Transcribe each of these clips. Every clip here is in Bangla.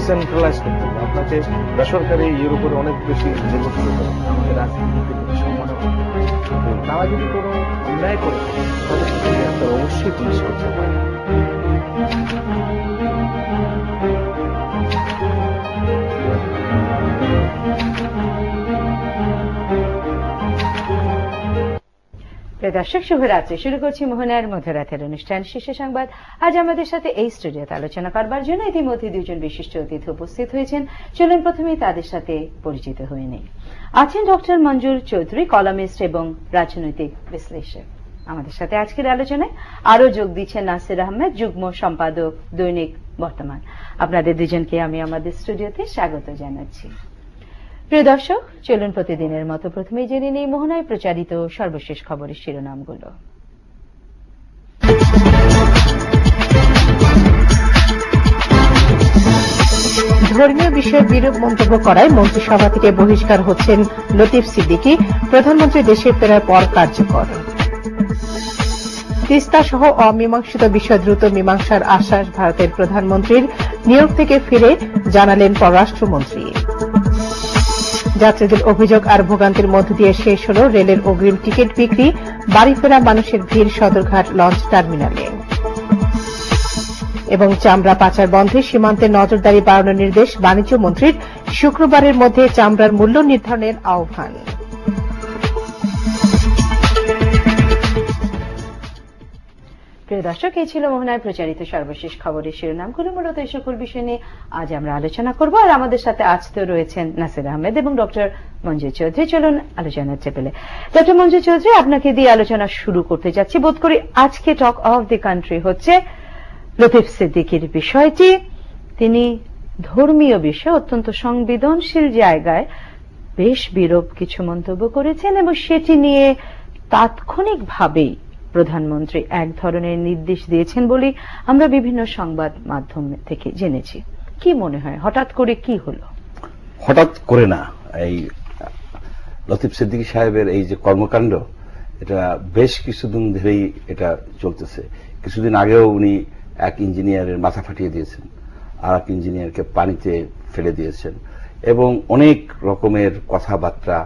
ডিসেন্ট্রালাইজ করতে হবে। আপনাকে বেসরকারি ইউরোপের অনেক বেশি নির্ভর করতে হবে, আমাদের রাজনীতিকে সম্মান করতে হবে। তারা যদি কোনো অন্যায় করে তাদের গ্রেফতার অবশ্যই পুলিশ করতে পারে। দর্শক শুভরাত্রি। শুরু করছি মোহনার মধ্যরাতের অনুষ্ঠান শীর্ষ সংবাদ। আজ আমাদের সাথে এই স্টুডিওতে আলোচনা করবার জন্য ইতিমধ্যে দুজন বিশিষ্ট অতিথি উপস্থিত হয়েছেন। চলুন প্রথমেই তাদের সাথে পরিচিত হয়ে নেই। আছেন ডক্টর মঞ্জুর চৌধুরী, কলামিস্ট এবং রাজনৈতিক বিশ্লেষক। আমাদের সাথে আজকের আলোচনায় আরো যোগ দিচ্ছেন নাসির আহমেদ, যুগ্ম সম্পাদক, দৈনিক বর্তমান। আপনাদের দুজনকে আমি আমাদের স্টুডিওতে স্বাগত জানাচ্ছি। প্রিয় দর্শক, চলুন প্রতিদিনের মতো প্রথমেই জেনে নেই মোহনায় প্রচারিত সর্বশেষ খবরের শিরোনামগুলো। ধর্মীয় বিষয়ে বিরূপ মন্তব্য করায় মন্ত্রিসভা থেকে বহিষ্কার হচ্ছেন লতিফ সিদ্দিকী। প্রধানমন্ত্রী দেশে ফেরার পর কার্যকর। তিস্তা সহ অমীমাংসিত বিষয় দ্রুত মীমাংসার আশ্বাস ভারতের প্রধানমন্ত্রীর। নিউ ইয়র্ক থেকে ফিরে জানালেন পররাষ্ট্রমন্ত্রী। যাত্রীদের অভিযোগ আর ভোগান্তির মধ্য দিয়ে শেষ হল রেলের অগ্রিম টিকিট বিক্রি। বাড়ি ফেরা মানুষের ভিড় সদরঘাট লঞ্চ টার্মিনালে। এবং চামড়া পাচার বন্ধে সীমান্তে নজরদারি বাড়ানোর নির্দেশ বাণিজ্য মন্ত্রীর। শুক্রবারের মধ্যে চামড়ার মূল্য নির্ধারণের আহ্বান। প্রিয় দর্শক, এই ছিল মোহনায় প্রচারিত সর্বশেষ খবরের শিরোনামগুলো। মূলত এই সকল বিষয় নিয়ে আজ আমরা আলোচনা করব। আর আমাদের সাথে আজ তো রয়েছেন নাসির আহমেদ এবং ডক্টর মঞ্জুর চৌধুরী। চলুন আলোচনার টেবিলে। ডক্টর মঞ্জুর চৌধুরী, আপনাকে দিয়ে আলোচনা শুরু করতে যাচ্ছি। বোধ করি আজকে টক অফ দি কান্ট্রি হচ্ছে লতিফ সিদ্দিকীর বিষয়টি। তিনি ধর্মীয় বিষয়ে অত্যন্ত সংবেদনশীল জায়গায় বেশ বিরূপ কিছু মন্তব্য করেছেন এবং সেটি নিয়ে তাৎক্ষণিকভাবেই প্রধানমন্ত্রী এক ধরনের নির্দেশ দিয়েছেন বলে আমরা বিভিন্ন সংবাদ মাধ্যম থেকে জেনেছি। কি মনে হয় হঠাৎ করে কি হলো? হঠাৎ করে না, এই লতিফ সিদ্দিকী সাহেবের এই যে কর্মকাণ্ড, এটা বেশ কিছুদিন ধরেই এটা চলতেছে। কিছুদিন আগেও উনি এক ইঞ্জিনিয়ারের মাথা ফাটিয়ে দিয়েছেন, আর এক ইঞ্জিনিয়ারকে পানিতে ফেলে দিয়েছেন এবং অনেক রকমের কথাবার্তা,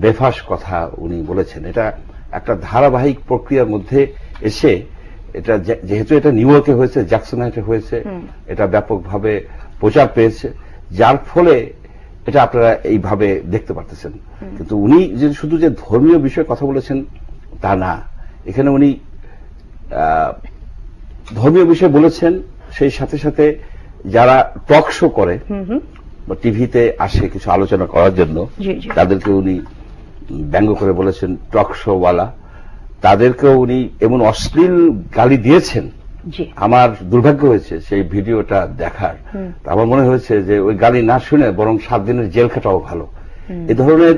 বেফাস কথা উনি বলেছেন। এটা একটা ধারাবাহিক প্রক্রিয়ার মধ্যে এসে, এটা যেহেতু এটা নিউ ইয়র্কে হয়েছে, জ্যাকসনহাইটে হয়েছে, এটা ব্যাপকভাবে প্রচার পেয়েছে, যার ফলে এটা আপনারা এইভাবে দেখতে পারতেছেন। কিন্তু উনি যে শুধু যে ধর্মীয় বিষয়ে কথা বলেছেন তা না, এখানে উনি ধর্মীয় বিষয় বলেছেন, সেই সাথে সাথে যারা টক শো করে বা টিভিতে আসে কিছু আলোচনা করার জন্য, তাদেরকে উনি ব্যঙ্গ করে বলেছেন টক শো ওয়ালা। তাদেরকেও উনি এমন অশ্লীল গালি দিয়েছেন। আমার দুর্ভাগ্য হয়েছে সেই ভিডিওটা দেখার। আমার মনে হয়েছে যে ওই গালি না শুনে বরং 7 দিনের জেল খাটাও ভালো। এ ধরনের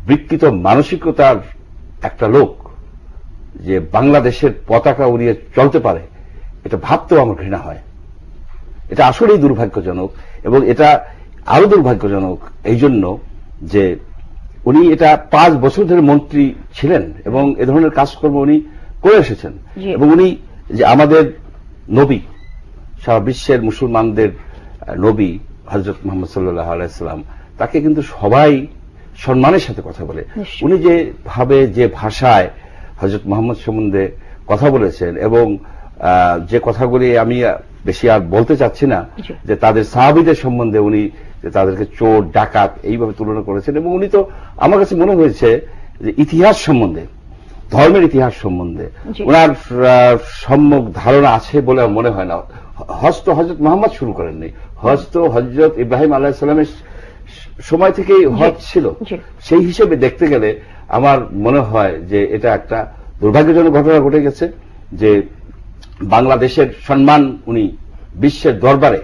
বিকৃত মানসিকতার একটা লোক যে বাংলাদেশের পতাকা উড়িয়ে চলতে পারে, এটা ভাবতেও আমার ঘৃণা হয়। এটা আসলেই দুর্ভাগ্যজনক, এবং এটা আরো দুর্ভাগ্যজনক এই জন্য যে উনি এটা 5 বছর ধরে মন্ত্রী ছিলেন এবং এ ধরনের কাজকর্ম উনি করে এসেছেন। এবং উনি যে আমাদের নবী, সারা বিশ্বের মুসলমানদের নবী হযরত মুহাম্মদ সাল্লাল্লাহু আলাইহি সাল্লাম, তাকে কিন্তু সবাই সম্মানের সাথে কথা বলে। উনি যে ভাবে, যে ভাষায় হযরত মুহাম্মদ সম্বন্ধে কথা বলেছেন, এবং যে কথাগুলি আমি বেশি আর বলতে চাচ্ছি না, যে তাদের সাহাবীদের সম্বন্ধে উনি যে তাদেরকে চোর ডাকাত এইভাবে তুলনা করেছেন। এবং উনি তো আমার কাছে মনে হয়েছে যে ইতিহাস সম্বন্ধে, ধর্মের ইতিহাস সম্বন্ধে ওনার সম্যক ধারণা আছে বলে আমার মনে হয় না। হজ তো হযরত মুহাম্মদ শুরু করেননি, হজ তো হযরত ইব্রাহিম আলাইহিস সালামের সময় থেকেই হজ ছিল। সেই হিসেবে দেখতে গেলে আমার মনে হয় যে এটা একটা দুর্ভাগ্যজনক ঘটনা ঘটে গেছে, যে বাংলাদেশের সম্মান উনি বিশ্বের দরবারে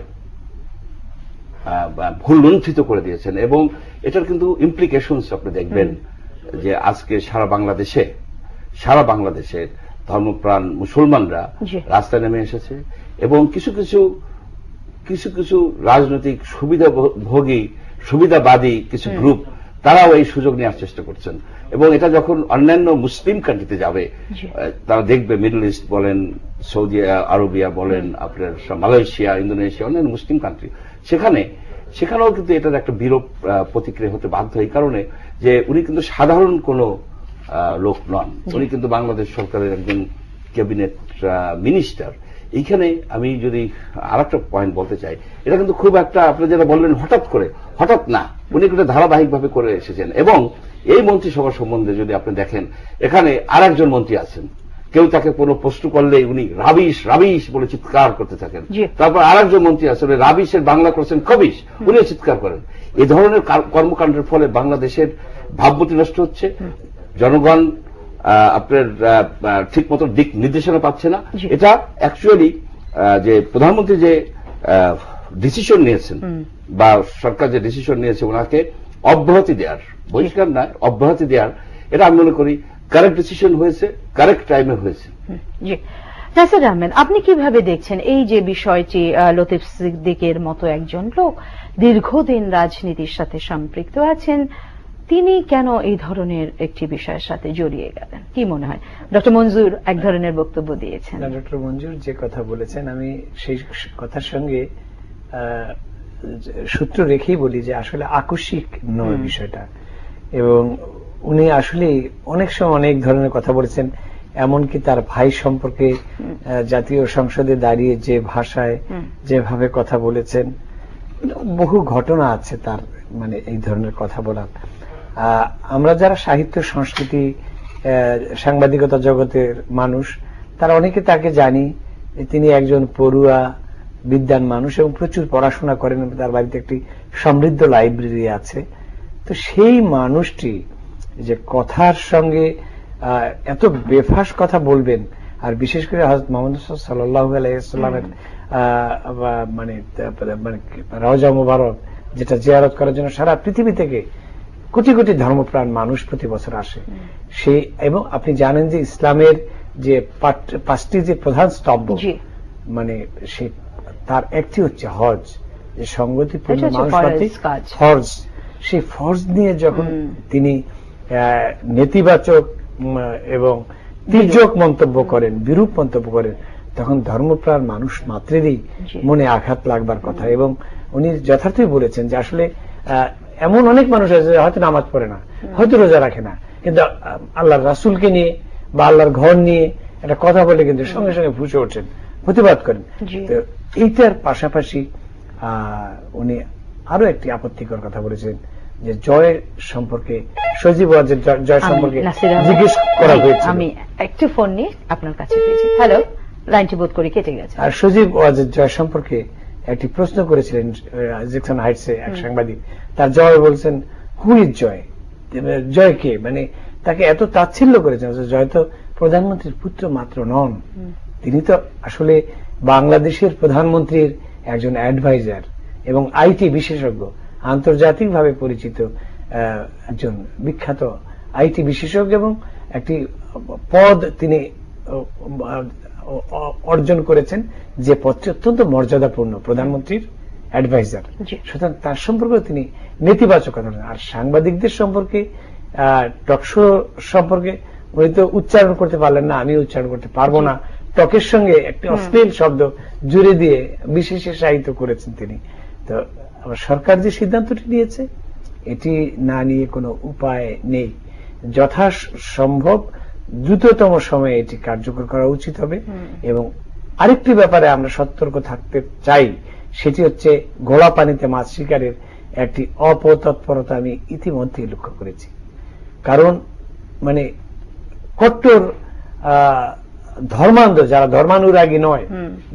ভুল লুণ্ঠিত করে দিয়েছেন। এবং এটার কিন্তু ইমপ্লিকেশনস আপনি দেখবেন যে আজকে সারা বাংলাদেশের ধর্মপ্রাণ মুসলমানরা রাস্তায় নেমে এসেছে, এবং কিছু কিছু রাজনৈতিক সুবিধাবাদী কিছু গ্রুপ তারাও এই সুযোগ নেওয়ার চেষ্টা করছেন, এবং এটা যখন অন্যান্য মুসলিম কান্ট্রিতে যাবে তারা দেখবে, মিডল ইস্ট বলেন, সৌদি আরবিয়া বলেন, আপনার মালয়েশিয়া, ইন্দোনেশিয়া, অন্যান্য মুসলিম কান্ট্রি, সেখানেও কিন্তু এটার একটা বিরূপ প্রতিক্রিয়া হতে বাধ্য, এই কারণে যে উনি কিন্তু সাধারণ কোন লোক নন, উনি কিন্তু বাংলাদেশ সরকারের একজন ক্যাবিনেট মিনিস্টার। এইখানে আমি যদি আরেকটা পয়েন্ট বলতে চাই, এটা কিন্তু খুব একটা, আপনি যেটা বললেন হঠাৎ না, উনি কিন্তু ধারাবাহিকভাবে করে এসেছেন। এবং এই মন্ত্রিসভা সম্বন্ধে যদি আপনি দেখেন, এখানে আরেকজন মন্ত্রী আছেন, কেউ তাকে কোনো প্রশ্ন করলে উনি রাবিশ রাবিশ বলে চিৎকার করতে থাকেন। তারপর আরেকজন মন্ত্রী আছেন, রাবিশের বাংলা করছেন কবিশ, উনি চিৎকার করেন। এই ধরনের কর্মকাণ্ডের ফলে বাংলাদেশের ভাবমূর্তি নষ্ট হচ্ছে, জনগণ আপনার ঠিক মতো দিক নির্দেশনা পাচ্ছে না। এটা অ্যাকচুয়ালি যে প্রধানমন্ত্রী যে ডিসিশন নিয়েছেন বা সরকার যে ডিসিশন নিয়েছে, ওনাকে অব্যাহতি দেওয়ার, বহিষ্কার নয়, অব্যাহতি দেওয়ার, এটা আমি মনে করি কারেক্ট ডিসিশন হয়েছে, কারেক্ট টাইমে হয়েছে। নাসির আহমেদ, আপনি কিভাবে দেখছেন এই যে বিষয়টি? লতিফ সিদ্দিকের মতো একজন লোক দীর্ঘদিন রাজনীতির সাথে সম্পৃক্ত আছেন, তিনি কেন এই ধরনের একটি বিষয়ের সাথে জড়িয়ে গেলেন? কি মনে হয়? ডক্টর মঞ্জুর এক ধরনের বক্তব্য দিয়েছেন। ডক্টর মঞ্জুর যে কথা বলেছেন, আমি সেই কথার সঙ্গে সূত্র রেখেই বলি যে আসলে আকস্মিক নয় বিষয়টা, এবং উনি আসলে অনেক সময় অনেক ধরনের কথা বলেছেন, এমনকি তার ভাই সম্পর্কে জাতীয় সংসদে দাঁড়িয়ে যে ভাষায় যেভাবে কথা বলেছেন, বহু ঘটনা আছে তার মানে এই ধরনের কথা বলার। আমরা যারা সাহিত্য সংস্কৃতি সাংবাদিকতা জগতের মানুষ, তারা অনেকে তাকে জানি তিনি একজন পড়ুয়া বিদ্বান মানুষ এবং প্রচুর পড়াশোনা করেন, তার বাড়িতে একটি সমৃদ্ধ লাইব্রেরি আছে। তো সেই মানুষটি যে কথার সঙ্গে এত বেফাস কথা বলবেন, আর বিশেষ করে হযরত মুহাম্মদ সাল্লাল্লাহু আলাইহি ওয়াসাল্লামের মানে রওজা মুবারক, যেটা জিয়ারত করার জন্য সারা পৃথিবী থেকে কোটি কোটি ধর্মপ্রাণ মানুষ প্রতি বছর আসে, সেই, এবং আপনি জানেন যে ইসলামের যে 5টি যে প্রধান স্তম্ভ, মানে সে তার একটি হচ্ছে হজ, যে সংগতিপূর্ণ মানুষ ফরজ, সেই ফরজ নিয়ে যখন তিনি নেতিবাচক এবং তির্যক মন্তব্য করেন, বিরূপ মন্তব্য করেন, তখন ধর্মপ্রাণ মানুষ মাত্রেরই মনে আঘাত লাগবার কথা। এবং উনি যথার্থই বলেছেন যে আসলে এমন অনেক মানুষ আছে হয়তো নামাজ পড়ে না, হয়তো রোজা রাখে না, কিন্তু আল্লাহর রাসূলকে নিয়ে বা আল্লাহর ঘর নিয়ে একটা কথা বলে কিন্তু সঙ্গে সঙ্গে ফুঁসে ওঠেন, প্রতিবাদ করেন। তো এইটার পাশাপাশি উনি আরো একটি আপত্তিকর কথা বলেছেন, যে জয় সম্পর্কে, সজীব ওয়াজেদ জয় সম্পর্কে জিজ্ঞেস করা হয়েছে। আমি একটু ফোন নিয়ে আপনার কাছে পেয়েছি। হ্যালো, লাইনটি বোধ করে কেটে গেছে। আর সজীব ওয়াজেদ জয় সম্পর্কে একটি প্রশ্ন করেছিলেন জ্যাকসন হাইটসে এক সাংবাদিক, তার জবাবে বলছেন হু ইজ জয়, জয় কে, মানে তাকে এত তাচ্ছিল্য করেছেন। জয় তো প্রধানমন্ত্রীর পুত্র মাত্র নন, তিনি তো আসলে বাংলাদেশের প্রধানমন্ত্রীর একজন অ্যাডভাইজার এবং আইটি বিশেষজ্ঞ, আন্তর্জাতিকভাবে পরিচিত একজন বিখ্যাত আইটি বিশেষজ্ঞ, এবং একটি পদ তিনি অর্জন করেছেন, যে পদটি অত্যন্ত মর্যাদাপূর্ণ, প্রধানমন্ত্রীর অ্যাডভাইজার। সুতরাং তার সম্পর্কে তিনি নেতিবাচক কথা বলেন। আর সাংবাদিকদের সম্পর্কে, টকশো সম্পর্কে উনি তো উচ্চারণ করতে পারলেন না, আমি উচ্চারণ করতে পারবো না, টকের সঙ্গে একটি অশ্লীল শব্দ জুড়ে দিয়ে বিশেষায়িত করেছেন তিনি। তো সরকার যে সিদ্ধান্তটি নিয়েছে, এটি না নিয়ে কোনো উপায় নেই, যথাসম্ভব দ্রুততম সময়ে এটি কার্যকর করা উচিত হবে। এবং আরেকটি ব্যাপারে আমরা সতর্ক থাকতে চাই, সেটি হচ্ছে ঘোলা পানিতে মাছ শিকারের একটি অপতৎপরতা আমি ইতিমধ্যে লক্ষ্য করেছি। কারণ মানে কট্টর ধর্মান্ধ, যারা ধর্মানুরাগী নয়,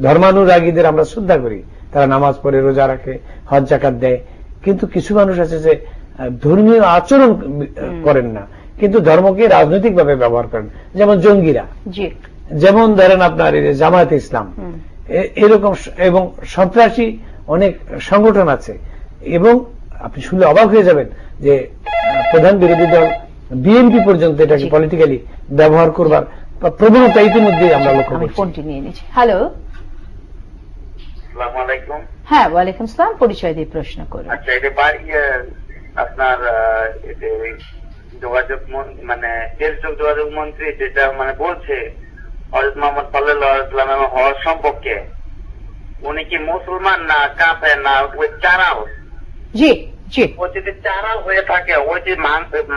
ধর্মানুরাগীদের আমরা শ্রদ্ধা করি, তারা নামাজ পড়ে, রোজা রাখে, হজ জাকাত দেয়, কিন্তু কিছু মানুষ আছে যে ধর্মীয় আচরণ করেন না, কিন্তু ধর্মকে রাজনৈতিক ভাবে ব্যবহার করেন, যেমন জঙ্গিরা, যেমন ধরেন আপনার জামায়াতে ইসলাম, এরকম, এবং সন্ত্রাসী অনেক সংগঠন আছে। এবং আপনি শুনলে অবাক হয়ে যাবেন যে প্রধান বিরোধী দল বিএনপি পর্যন্ত এটাকে পলিটিক্যালি ব্যবহার করবার প্রবণতা ইতিমধ্যে আমরা লক্ষ্য করছি। ফোনটি নিয়ে নিচ্ছি। হ্যালো, আসসালামু আলাইকুম। হ্যাঁ, ওয়ালাইকুম আসসালাম। পরিচয় দিয়ে প্রশ্ন করুন। আচ্ছা, এটা বাড়ি আপনার যোগাযোগ মানে টেলিযোগ যোগাযোগ মন্ত্রী যেটা মানে বলছে হযরত মুহাম্মদ সাল্লাল্লাহু আলাইহি ওয়াসাল্লামের হজ সম্পর্কে, উনি কি মুসলমান না কাফের না ওই চারাও? জি জি, ও যদি চারাও হয়ে থাকে, ওই যে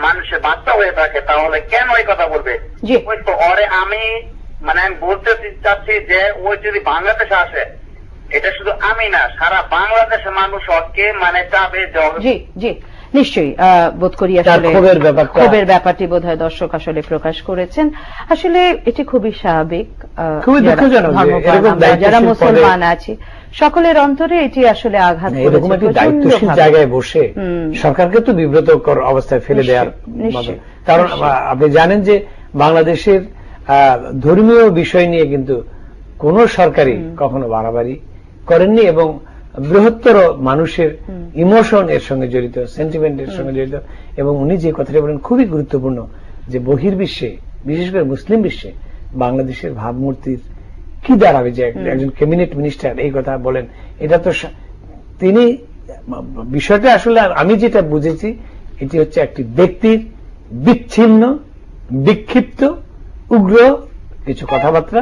মানুষের বাচ্চা হয়ে থাকে, তাহলে কেন ওই কথা বলবে? জি। ওই তো ওরে আমি বলতে চাচ্ছি যে ওই যদি বাংলাদেশে আসে, এটা শুধু আমি না, সারা বাংলাদেশের মানুষ ওকে চাবে যে জি জি, নিশ্চয়ই বোধ করি তার আসলে ক্ষোভের ব্যাপারটি বোধহয় দর্শক আসলে প্রকাশ করেছেন। আসলে এটি খুবই স্বাভাবিক। খুবই দুঃখজনক যে এরকম আমরা যারা মুসলমান আছি সকলের অন্তরে এটি আসলে আঘাত করেছে। এরকম একটি দায়িত্বশীল জায়গায় বসে সরকারকে তো বিব্রতকর অবস্থায় ফেলে দেওয়ার মতো। কারণ আপনি জানেন যে বাংলাদেশের ধর্মীয় বিষয় নিয়ে কিন্তু কোন সরকারই কখনো বাড়াবাড়ি করেননি, এবং বৃহত্তর মানুষের ইমোশন এর সঙ্গে জড়িত, সেন্টিমেন্টের সঙ্গে জড়িত। এবং উনি যে কথাটা বলেন খুবই গুরুত্বপূর্ণ, যে বহির্বিশ্বে বিশেষ করে মুসলিম বিশ্বে বাংলাদেশের ভাবমূর্তির কি দাঁড়াবে, যে একজন ক্যাবিনেট মিনিস্টার এই কথা বলেন। এটা তো তিনি বিষয়টা আসলে আমি যেটা বুঝেছি, এটি হচ্ছে একটি ব্যক্তির বিচ্ছিন্ন, বিক্ষিপ্ত, উগ্র কিছু কথাবার্তা,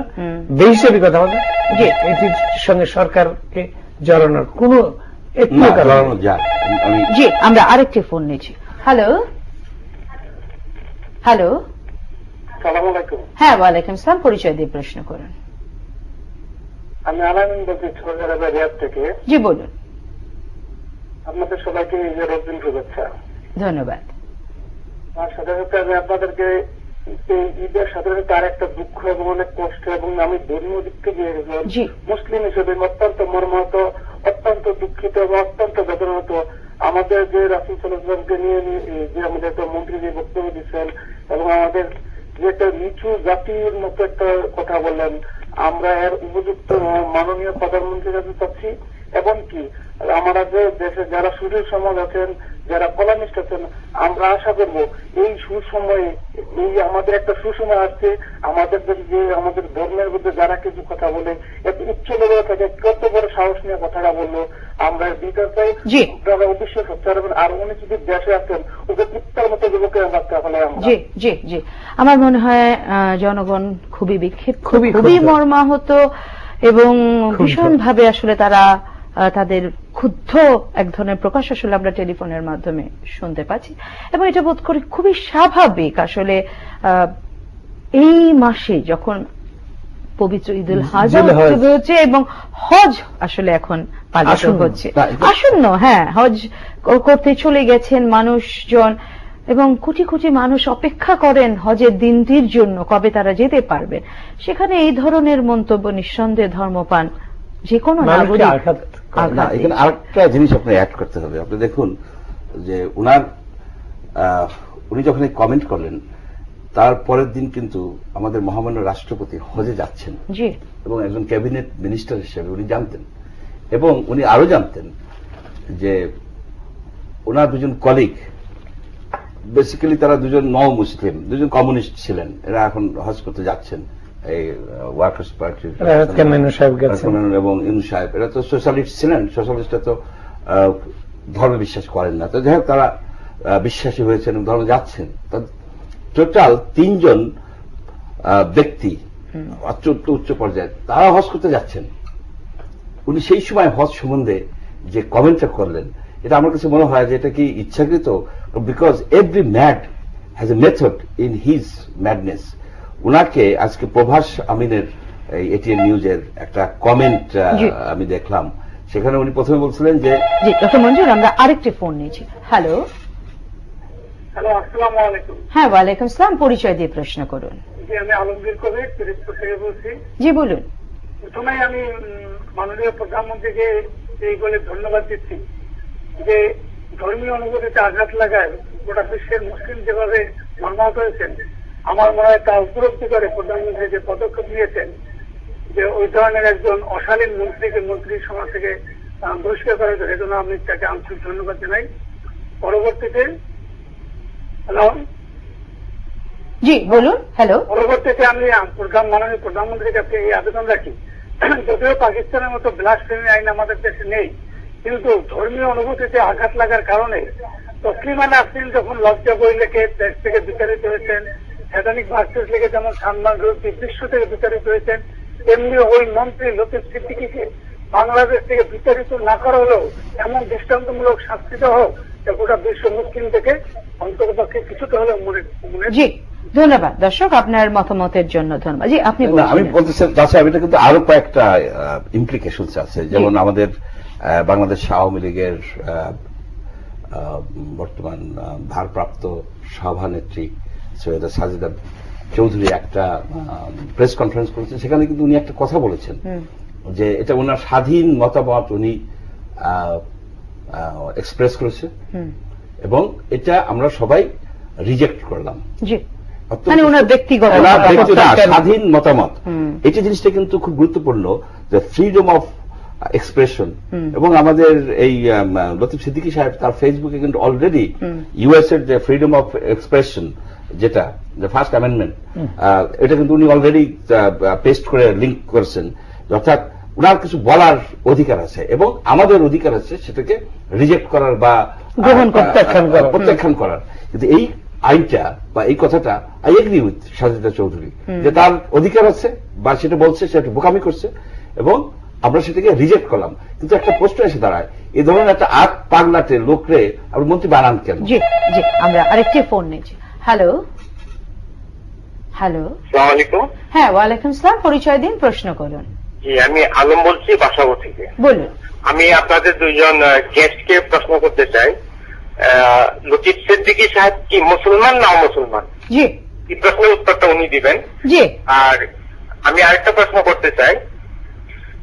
বেহিসাবি কথাবার্তা, এটির সঙ্গে সরকারকে জড়ানোর কোন জি। আমরা আরেকটি ফোন নিচ্ছি। হ্যালো হ্যালো, সালাম আলাইকুম। হ্যাঁ, ওয়ালাইকুম সালাম। পরিচয় দিয়ে প্রশ্ন করুন। আমি আলামিন বলছি সৌদি আরবের রিয়াদ থেকে। জি বলুন। আপনাদের সবাইকে ঈদের অগ্রিম শুভেচ্ছা। ধন্যবাদ। আর সাথে সাথে আমি আপনাদেরকে এই ঈদের সাথে সাথে আর একটা দুঃখ এবং অনেক কষ্ট, এবং আমি ধর্মীয় দিক থেকে মুসলিম হিসেবে অত্যন্ত মর্মাহত, অত্যন্ত দুঃখিত এবং অত্যন্ত বেদনাহত। আমাদের যে রাসূল সাল্লাল্লাহু আলাইহি ওয়াসাল্লামকে নিয়ে যে আমাদের একটা মন্ত্রী যে বক্তব্য দিচ্ছেন, এবং আমাদের যে একটা নিচু জাতির মতো একটা কথা বললেন, আমরা এর উপযুক্ত মাননীয় প্রধানমন্ত্রীর কাছে চাচ্ছি। এবং কি আমরা যে দেশে যারা সুশীল সমাজ আছেন, যারা কলামিস্ট আছেন, আমরা আশা করব এই সুসময়ে, এই আমাদের একটা সুসময় আসছে, আমাদের যে আমাদের ধর্মের মধ্যে যারা কিছু কথা বলে এত উচ্চ লেভেলে থাকে, কত বড় সাহস নিয়ে কথাটা বললো, আমরা বিচার চাই। আপনারা অবশ্যই সচ্চা রাখবেন। আর উনি যদি দেশে আসেন, ওকে কুত্তার মতো যুবকের রাখতে হবে। জি জি জি, আমার মনে হয় জনগণ খুবই বিক্ষিপ্ত, খুবই মর্মাহত, এবং ভীষণ ভাবে আসলে তারা তাদের ক্ষুব্ধ এক ধরনের প্রকাশ আসলে আমরা টেলিফোনের মাধ্যমে শুনতে পাচ্ছি। এবং এটা বোধ করি খুবই স্বাভাবিক। আসলে এই মাসে যখন পবিত্র ঈদুল আযহা হচ্ছে এবং হজ আসলে এখন পালিত হচ্ছে, আসন্ন, হ্যাঁ, হজ করতে চলে গেছেন মানুষজন, এবং কোটি কোটি মানুষ অপেক্ষা করেন হজের দিনটির জন্য, কবে তারা যেতে পারবেন। সেখানে এই ধরনের মন্তব্য নিঃসন্দেহে ধর্মপান যে কোনো নাগরিক। এখানে আরেকটা জিনিস আপনি অ্যাড করতে হবে। আপনি দেখুন যে উনি যখন কমেন্ট করলেন, তার পরের দিন কিন্তু আমাদের মহামান্য রাষ্ট্রপতি হজে যাচ্ছেন, এবং একজন ক্যাবিনেট মিনিস্টার হিসেবে উনি জানতেন, এবং উনি আরো জানতেন যে ওনার দুজন কলিগ, বেসিক্যালি তারা দুজন মুসলিম, দুজন কমিউনিস্ট ছিলেন, এরা এখন হজ করতে যাচ্ছেন। এই ওয়ার্কার্স পার্টি এবং ইউনূস সাহেব, এরা তো সোশ্যালিস্ট ছিলেন। সোশ্যালিস্টরা তো ধর্মে বিশ্বাস করেন না, তো যাই হোক তারা বিশ্বাসী হয়েছেন, ধর্মে যাচ্ছেন। টোটাল 3 জন ব্যক্তি অত্যন্ত উচ্চ পর্যায়ে তারা হজ করতে যাচ্ছেন। উনি সেই সময় হজ সম্বন্ধে যে কমেন্টটা করলেন, এটা আমার কাছে মনে হয় যে এটা কি ইচ্ছাকৃত, because every mad has a method in his madness. উনাকে আজকে প্রভাস আমিনের এটিএন নিউজের একটা কমেন্ট আমি দেখলাম, সেখানে উনি প্রথমে বলছিলেন যে ডক্টর মঞ্জুর, আমরা আরেকটি ফোন নিয়েছি। হ্যালো হ্যালো, আসসালামু আলাইকুম। হ্যাঁ, ওয়ালাইকুম সালাম। পরিচয় দিয়ে প্রশ্ন করুন। জি, আমি আলমগীর কবির পিরোজপুর থেকে বলছি। জি বলুন। প্রথমে আমি মাননীয় প্রধানমন্ত্রীকে এই বলে ধন্যবাদ দিচ্ছি যে ধর্মীয় অনুভূতিতে আঘাত লাগায় গোটা বিশ্বের মুসলিম যেভাবে মর্মাহত হয়েছেন, আমার মনে হয় তা উপলব্ধি করে প্রধানমন্ত্রী যে পদক্ষেপ নিয়েছেন, যে ওই ধরনের একজন অশালীন মন্ত্রীকে মন্ত্রী সভা থেকে বহিষ্কার করা যায়, এজন্য আমি তাকে আন্তরিক ধন্যবাদ জানাই। পরবর্তীতে জি বলুন। হ্যালো, পরবর্তীতে আমি মাননীয় প্রধানমন্ত্রীর কাছে এই আবেদন রাখি, যদিও পাকিস্তানের মতো ব্লাসফেমি আইন আমাদের দেশে নেই, কিন্তু ধর্মীয় অনুভূতিতে আঘাত লাগার কারণে তসলিমা নাসরিন যখন লজ্জা বই লেখে দেশ থেকে বিতাড়িত হয়েছেন, স্যাটানিক ভার্সেস লিখে যেমন সালমান রুশদি বিশ্ব থেকে বিতাড়িত হয়েছেন, তেমনি ওই মন্ত্রী লতিফ সিদ্দিকীকে বাংলাদেশ থেকে বিতাড়িত না করা হলেও এমন দৃষ্টান্তমূলক শাস্তি দেওয়া হোক যে গোটা বিশ্ব মুসলিম থেকে অন্ততপক্ষে কিছুটা হলেও মনে জি ধন্যবাদ দর্শক, আপনার মতামতের জন্য ধন্যবাদ। জি আপনি না, আমি বলতে চাচ্ছি এটা কিন্তু আরো কয়েকটা ইমপ্লিকেশন আছে, যেমন আমাদের বাংলাদেশ আওয়ামী লীগের বর্তমান ভারপ্রাপ্ত সভানেত্রী সৈয়দা সাজেদা চৌধুরী একটা প্রেস কনফারেন্স করেছেন, সেখানে কিন্তু উনি একটা কথা বলেছেন যে এটা ওনার স্বাধীন মতামত উনি এক্সপ্রেস করেছে এবং এটা আমরা সবাই রিজেক্ট করলাম। জি মানে ওনার ব্যক্তিগত স্বাধীন মতামত, এটা জিনিসটা কিন্তু খুব গুরুত্বপূর্ণ, যে ফ্রিডম অফ এক্সপ্রেশন। এবং আমাদের এই লতিফ সিদ্দিকী সাহেব তার ফেসবুকে কিন্তু অলরেডি ইউএস এর যে ফ্রিডম অফ এক্সপ্রেশন, যেটা ফার্স্ট অ্যামেন্ডমেন্ট, এটা কিন্তু উনি অলরেডি পেস্ট করে লিঙ্ক করেছেন, অর্থাৎ ওনার কিছু বলার অধিকার আছে এবং আমাদের অধিকার আছে সেটাকে রিজেক্ট করার বা প্রত্যাখ্যান করার। কিন্তু এই আইনটা বা এই কথাটা I agree with Sajeda Chowdhury যে তার অধিকার আছে বা সেটা বলছে, সেটা বোকামি করছে এবং আমরা সেটাকে রিজেক্ট করলাম। কিন্তু একটা প্রশ্ন এসে দাঁড়ায়, এই ধরনের একটা আট পাগলাটে লোকরে আপনি মন্ত্রী বানান কেন? জি জি আমরা আরেকটি ফোন নিয়েছি। হ্যালো হ্যালো, আসসালামু আলাইকুম। হ্যাঁ ওয়ালাইকুম সালাম, পরিচয় দিন, প্রশ্ন করুন। জি আমি আলম বলছি বাসাবো থেকে। বলুন। আমি আপনাদের দুইজন গেস্টকে প্রশ্ন করতে চাই, লতিফ সিদ্দিকী সাহেব কি মুসলমান না অমুসলমান? জি এই প্রশ্নের উত্তরটা উনি দিবেন। জি আর আমি আরেকটা প্রশ্ন করতে চাই,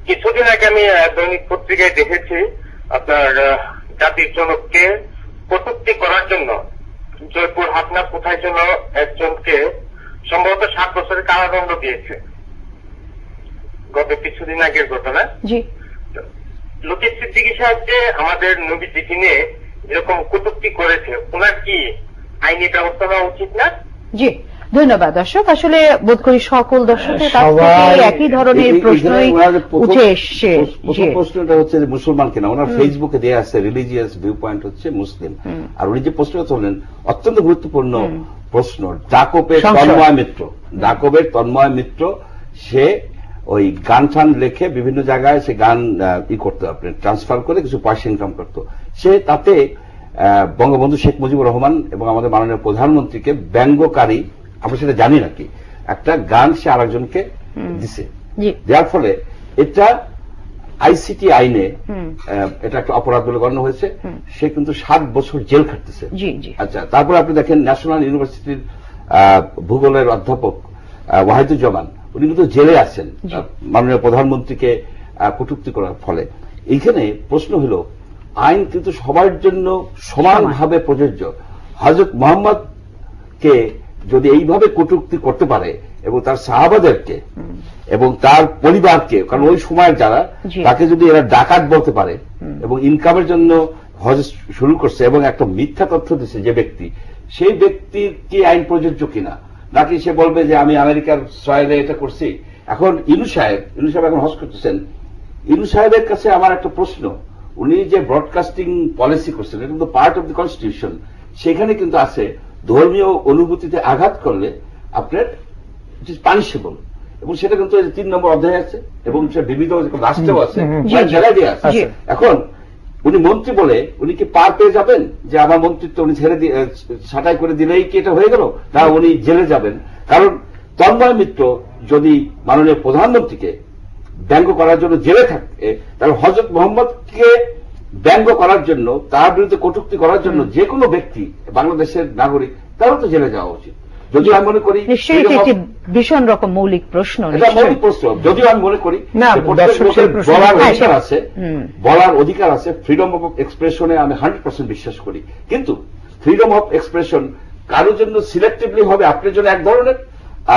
কিছুদিন আগে আমি দৈনিক পত্রিকায় দেখেছি আপনার জাতির জনককে কটূক্তি করার জন্য জয়পুর হাটনা কোথায় জন্য একজনকে সম্ভবত 7 বছরের কারাদণ্ড দিয়েছে, গত কিছুদিন আগের ঘটনা। জি লতিফ সিদ্দিকী সাহেব যে আমাদের নবীজিকে নিয়ে এরকম কটূক্তি করেছে, ওনার কি আইনি ব্যবস্থা নেওয়া উচিত না? জি ধন্যবাদ দর্শক, আসলে বোধ করি সকল দর্শকের কাছ থেকে একই ধরনের প্রশ্নই উঠে এসছে। প্রথম প্রশ্নটা হচ্ছে যে মুসলমান কিনা, ওনার ফেসবুকে দেওয়া আছে রিলিজিয়াস ভিউ পয়েন্ট হচ্ছে মুসলিম। আর উনি যে প্রশ্নটা তুললেন অত্যন্ত গুরুত্বপূর্ণ প্রশ্ন। ডাকপের তন্ময় মিত্র সে ওই গান টান লেখে বিভিন্ন জায়গায় সে গান করতো, আপনি ট্রান্সফার করে কিছু পয়সা ইনকাম করতো। সে তাতে বঙ্গবন্ধু শেখ মুজিবুর রহমান এবং আমাদের মাননীয় প্রধানমন্ত্রীকে ব্যঙ্গকারী, আমরা সেটা জানি নাকি, একটা গান সে আরেকজনকে দিছে, যার ফলে এটা আইসিটি আইনে এটা একটা অপরাধ বলে গণ্য হয়েছে। সে কিন্তু 7 বছর জেল খাটতেছে। আচ্ছা, তারপরে আপনি দেখেন ন্যাশনাল ইউনিভার্সিটির ভূগোলের অধ্যাপক ওয়াহিদুজ্জামান, উনি কিন্তু জেলে আছেন মাননীয় প্রধানমন্ত্রীকে কটূক্তি করার ফলে। এইখানে প্রশ্ন হল, আইন কিন্তু সবার জন্য সমানভাবে প্রযোজ্য। হযরত মুহাম্মদকে যদি এইভাবে কটূক্তি করতে পারে এবং তার সাহাবাদেরকে এবং তার পরিবারকে, কারণ ওই সময়ের যারা, তাকে যদি এরা ডাকাত বলতে পারে এবং ইনকামের জন্য হজ শুরু করছে এবং একটা মিথ্যা তথ্য দিচ্ছে যে ব্যক্তি, সেই ব্যক্তির কি আইন প্রযোজ্য কিনা, নাকি সে বলবে যে আমি আমেরিকার সয়েলে এটা করছি। এখন ইনু সাহেব এখন হজ করতেছেন, ইনু সাহেবের কাছে আমার একটা প্রশ্ন, উনি যে ব্রডকাস্টিং পলিসি করছেন এটা কিন্তু পার্ট অফ দ্য কনস্টিটিউশন, সেখানে কিন্তু আছে ধর্মীয় অনুভূতিতে আঘাত করলে আপনার ইট ইজ পানিশেবল, এবং সেটা কিন্তু 3 নম্বর অধ্যায় আছে এবং সে বিবিধ রাষ্ট্রেও আছে, জেলায় দিয়ে আছে। এখন উনি মন্ত্রী বলে উনি কি পার পেয়ে যাবেন যে আমার মন্ত্রিত্ব উনি ছেড়ে দিয়ে ছাঁটাই করে দিলেই কি এটা হয়ে গেল? না, উনি জেলে যাবেন। কারণ তন্ময় মিত্র যদি মাননীয় প্রধানমন্ত্রীকে ব্যঙ্গ করার জন্য জেলে থাকে, তাহলে হযরত মুহাম্মদকে ব্যঙ্গ করার জন্য, তার বিরুদ্ধে কটূক্তি করার জন্য যে কোনো ব্যক্তি, বাংলাদেশের নাগরিক, তারও তো জেলে যাওয়া উচিত। যদিও আমি মনে করি ভীষণ রকম মৌলিক প্রশ্ন, যদিও আমি মনে করি বলার অধিকার আছে, ফ্রিডম অফ এক্সপ্রেশনে আমি 100% বিশ্বাস করি। কিন্তু ফ্রিডম অফ এক্সপ্রেশন কারোর জন্য সিলেক্টিভলি হবে, আপনার জন্য এক ধরনের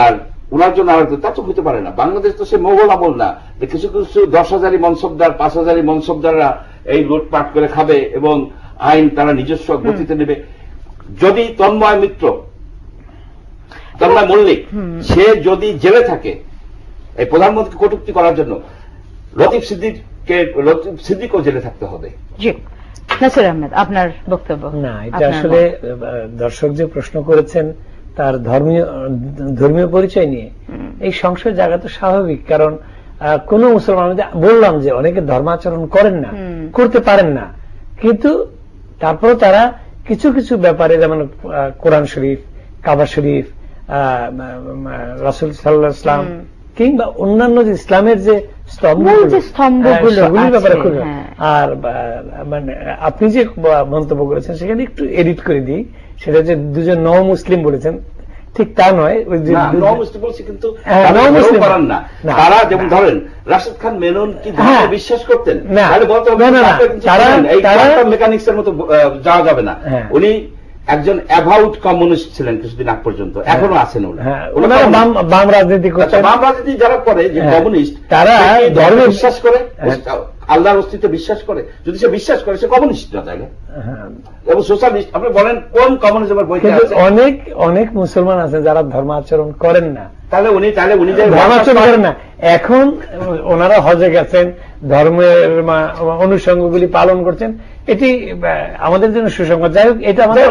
আর ওনার জন্য আরেক, তা তো হতে পারে না। বাংলাদেশ তো সে মোগল আমল না, কিছু কিছু 10,000 মনসবদার 5,000 মনসবদাররা এই লুটপাট করে খাবে এবং আইন তারা নিজস্ব গতিতে নেবে। যদি তন্ময় মল্লিক সে যদি জেলে থাকে এই প্রধানমন্ত্রী কটূক্তি করার জন্য, লতিফ সিদ্দিকও জেলে থাকতে হবে। নাসির আহমেদ, আপনার বক্তব্য। না, এটা আসলে দর্শক যে প্রশ্ন করেছেন তার ধর্মীয় পরিচয় নিয়ে এই সংশয় জায়গা তো স্বাভাবিক, কারণ কোন মুসলমান, বললাম যে অনেকে ধর্মাচরণ করেন না, করতে পারেন না, কিন্তু তারপরে তারা কিছু কিছু ব্যাপারে, যেমন কোরআন শরীফ, কাবা শরীফ, রাসূল সাল্লাল্লাহু আলাইহি ওয়াসাল্লাম কিংবা অন্যান্য যে ইসলামের যে স্তম্ভগুলো ব্যাপারে খুব। আর মানে আপনি যে মন্তব্য করেছেন সেখানে একটু এডিট করে দিই, সেটা যে দুজন নও মুসলিম বলেছেন, ঠিক তা নয়। ওই যে নও মুসলিম বলছি, কিন্তু করেন না তারা। যেমন ধরেন রাশেদ খান মেনন কি ধর্মে বিশ্বাস করতেন? তাহলে বলতে হবে তারা মেকানিক্স এর মতো যাওয়া যাবে না। উনি একজন অ্যাভাউট কমিউনিস্ট ছিলেন কিছুদিন আগ পর্যন্ত, এখনো আছেন। বাম রাজনীতি করছেন। বাম রাজনীতি যারা করে, যে কমিউনিস্ট, তারা ধর্মে বিশ্বাস করে, আল্লাহর অস্তিত্বে বিশ্বাস করে। যদি সে বিশ্বাস করে সে কমিউনিস্ট না, তাইলে এবং সোশ্যালিস্ট। আপনি বলেন কোন কমিউনিজমের বইতে আছে? অনেক মুসলমান আছে যারা ধর্মাচরণ করেন না। তাহলে উনি ধর্মাচরণ করেন না, এখন ওনারা হজে গেছেন, ধর্মের অনুষঙ্গগুলি পালন করছেন, এটি আমাদের জন্য সুসংবাদ। যাই হোক, এটা আমাদের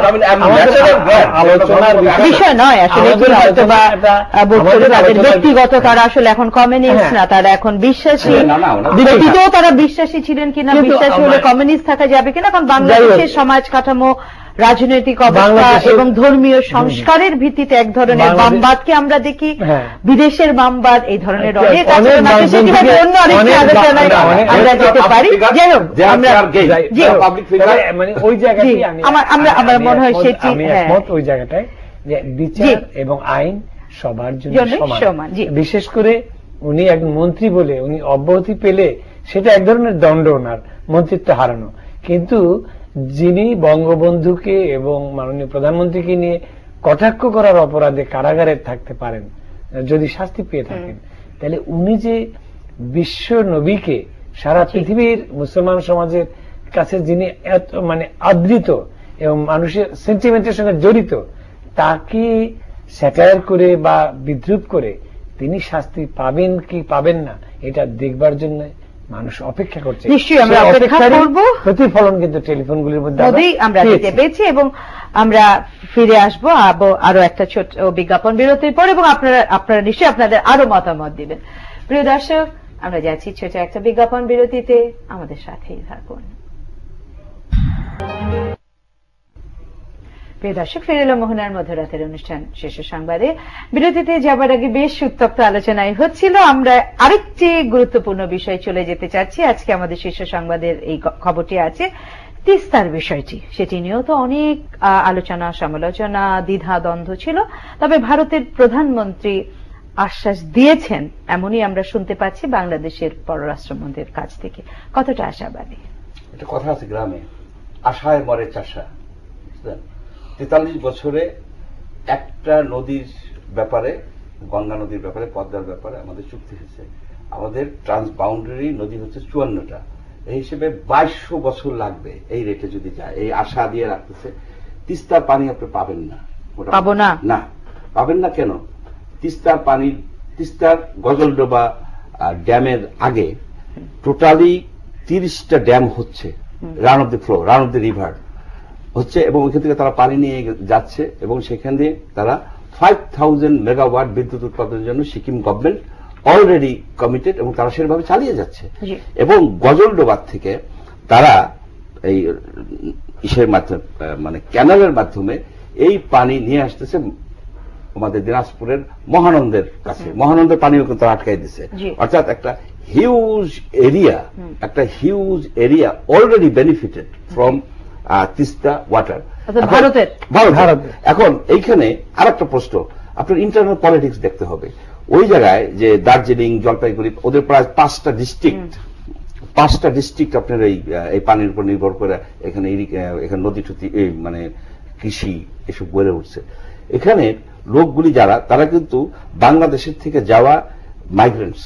আলোচনার বিষয় নয় আসলে। তাদের ব্যক্তিগত, তারা আসলে এখন কমিউনিস্ট না, তারা এখন বিশ্বাসী। ব্যক্তিগত তারা বিশ্বাসী ছিলেন কিনা, বিশ্বাসী হলে কমিউনিস্ট থাকা যাবে কিনা, কারণ বাংলাদেশের সমাজ কাঠামো, রাজনৈতিক অবস্থা এবং ধর্মীয় সংস্কারের ভিত্তিতে এক ধরনের বামবাদকে আমরা দেখি, বিদেশের বামবাদ, এই ধরনের অনেক আচরণ আছে। সেটি অন্য আরেকটি আলোচনায় আমরা যেতে পারি। যাই হোক, মানে ওই জায়গায় আমার মনে হয় সেটি ওই জায়গাটায় যে বিচার এবং আইন সবার জন্য সমান। বিশেষ করে উনি এক মন্ত্রী বলে উনি অব্যাহতি পেলে সেটা এক ধরনের দণ্ড, ওনার মন্ত্রিত্ব হারানো। কিন্তু যিনি বঙ্গবন্ধুকে এবং মাননীয় প্রধানমন্ত্রীকে নিয়ে কটাক্ষ করার অপরাধে কারাগারে থাকতে পারেন, যদি শাস্তি পেয়ে থাকেন, তাহলে উনি যে বিশ্ব নবীকে সারা পৃথিবীর মুসলমান সমাজের কাছে যিনি এত মানে আদৃত এবং মানুষের সেন্টিমেন্টের সঙ্গে জড়িত, তাকে স্যাটায়ার করে বা বিদ্রুপ করে তিনি শাস্তি পাবেন কি পাবেন না, এটা দেখবার জন্য মানুষ অপেক্ষা করছে। নিশ্চয়ই আমরা অপেক্ষা করব। প্রতিফলন কিন্তু টেলিফোনগুলির মধ্যে আমরা দিতে পেয়েছি, এবং আমরা ফিরে আসবো আরো একটা ছোট বিজ্ঞাপন বিরতির পর, এবং আপনারা নিশ্চয়ই আপনাদের আরো মতামত দিবেন। প্রিয় দর্শক, আমরা যাচ্ছি ছোট একটা বিজ্ঞাপন বিরতিতে, আমাদের সাথেই থাকুন। প্রিয় দর্শক, ফিরে এলো মোহনার মধ্যরাতের অনুষ্ঠান শীর্ষ সংবাদে। বিরতিতে যাবার আগে বেশ উত্তপ্ত আলোচনায় হচ্ছিল। আমরা আরেকটি গুরুত্বপূর্ণ বিষয় চলে যেতে চাচ্ছি। আজকে আমাদের শীর্ষ সংবাদের এই খবরটি আছে তিস্তার বিষয়টি। সেটি নিয়েও তো অনেক আলোচনা, সমালোচনা, দ্বিধা দ্বন্দ্ব ছিল। তবে ভারতের প্রধানমন্ত্রী আশ্বাস দিয়েছেন, এমনই আমরা শুনতে পাচ্ছি বাংলাদেশের পররাষ্ট্রমন্ত্রীর কাছ থেকে। কতটা আশাবাদী? একটা কথা আছে গ্রামে, আশায় মরে চাষা। 43 বছরে একটা নদীর ব্যাপারে, গঙ্গা নদীর ব্যাপারে, পদ্মার ব্যাপারে আমাদের চুক্তি হয়েছে। আমাদের ট্রান্সবাউন্ডারি নদী হচ্ছে 54টা। এই হিসেবে 2200 বছর লাগবে এই রেটে যদি যায়। এই আশা দিয়ে রাখতেছে। তিস্তার পানি আপনি পাবেন না। পাবো না? না, পাবেন না। কেন? তিস্তার পানি, তিস্তার গজলডোবা ড্যামের আগে টোটালি 30টা ড্যাম হচ্ছে, run of the flow, run of the river হচ্ছে, এবং ওইখান থেকে তারা পানি নিয়ে যাচ্ছে, এবং সেখান দিয়ে তারা 5000 মেগাওয়াট বিদ্যুৎ উৎপাদনের জন্য সিকিম গভর্নমেন্ট অলরেডি কমিটেড, এবং তারা সেভাবে চালিয়ে যাচ্ছে। এবং গজলডোবার থেকে তারা এই ইসের মাধ্যমে, মানে ক্যানালের মাধ্যমে এই পানি নিয়ে আসতেছে আমাদের দিনাজপুরের মহানন্দের কাছে। মহানন্দের পানিও কিন্তু আটকাই দিচ্ছে। অর্থাৎ একটা huge area already benefited from Teesta water, ভারতের। এখন এইখানে আরেকটা প্রশ্ন, আপনার ইন্টারনাল পলিটিক্স দেখতে হবে। ওই জায়গায় যে দার্জিলিং, জলপাইগুড়ি, ওদের প্রায় 5টা ডিস্ট্রিক্ট আপনার এই পানির উপর নির্ভর করে এখানে নদী টুতি, মানে কৃষি এসব গড়ে উঠছে। এখানে লোকগুলি যারা, তারা কিন্তু বাংলাদেশের থেকে যাওয়া মাইগ্রেন্টস,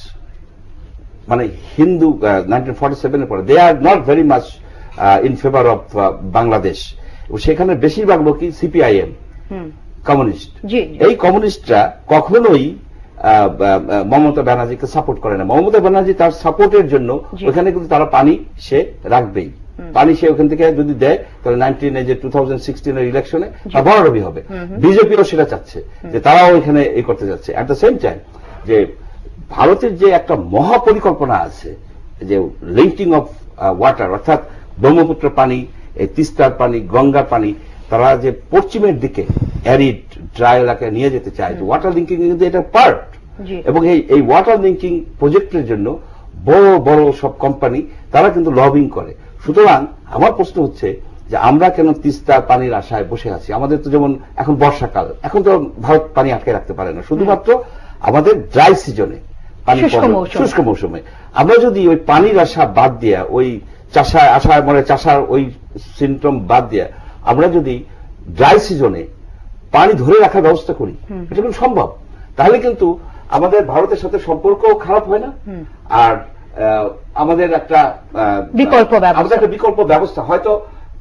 মানে হিন্দু 1947 পরে, they are not very much in favour of Bangladesh. সেখানে বেশিরভাগ লোকই সিপিআইএম, কমিউনিস্ট। এই কমিউনিস্টরা কখনোই মমতা ব্যানার্জিকে সাপোর্ট করে না। মমতা ব্যানার্জি তার সাপোর্টের জন্য ওখানে কিন্তু তারা পানি সে রাখবেই, পানি সে ওখান থেকে যদি দেয় তাহলে 2016 ইলেকশনে ভরাডুবি হবে। বিজেপিও সেটা চাচ্ছে যে তারাও এখানে এই করতে যাচ্ছে। অ্যাট দ্য সেম টাইম যে ভারতের যে একটা মহাপরিকল্পনা আছে যে লিঙ্কিং অফ ওয়াটার, অর্থাৎ ব্রহ্মপুত্র পানি, এই তিস্তার পানি, গঙ্গার পানি তারা যে পশ্চিমের দিকে অ্যারিড ড্রাই এলাকায় নিয়ে যেতে চায়, ওয়াটার লিঙ্কিং কিন্তু এটা পার্ট। এবং এই ওয়াটার লিঙ্কিং প্রজেক্টের জন্য বড় বড় সব কোম্পানি তারা কিন্তু লবিং করে। সুতরাং আমার প্রশ্ন হচ্ছে যে আমরা কেন তিস্তার পানির আশায় বসে আছি? আমাদের তো যেমন এখন বর্ষাকাল, এখন তো ভারত পানি আটকে রাখতে পারে না, শুধুমাত্র আমাদের ড্রাই সিজনে পানি, শুষ্ক মৌসুমে আমরা যদি ওই পানির আশা বাদ দিয়া, ওই চাষার ওই সিমটম বাদ দিয়া আমরা যদি ড্রাই সিজনে পানি ধরে রাখার ব্যবস্থা করি, এটা কিন্তু সম্ভব। তাহলে কিন্তু আমাদের ভারতের সাথে সম্পর্কও খারাপ হয় না, আর আমাদের একটা বিকল্প ব্যবস্থা হয়তো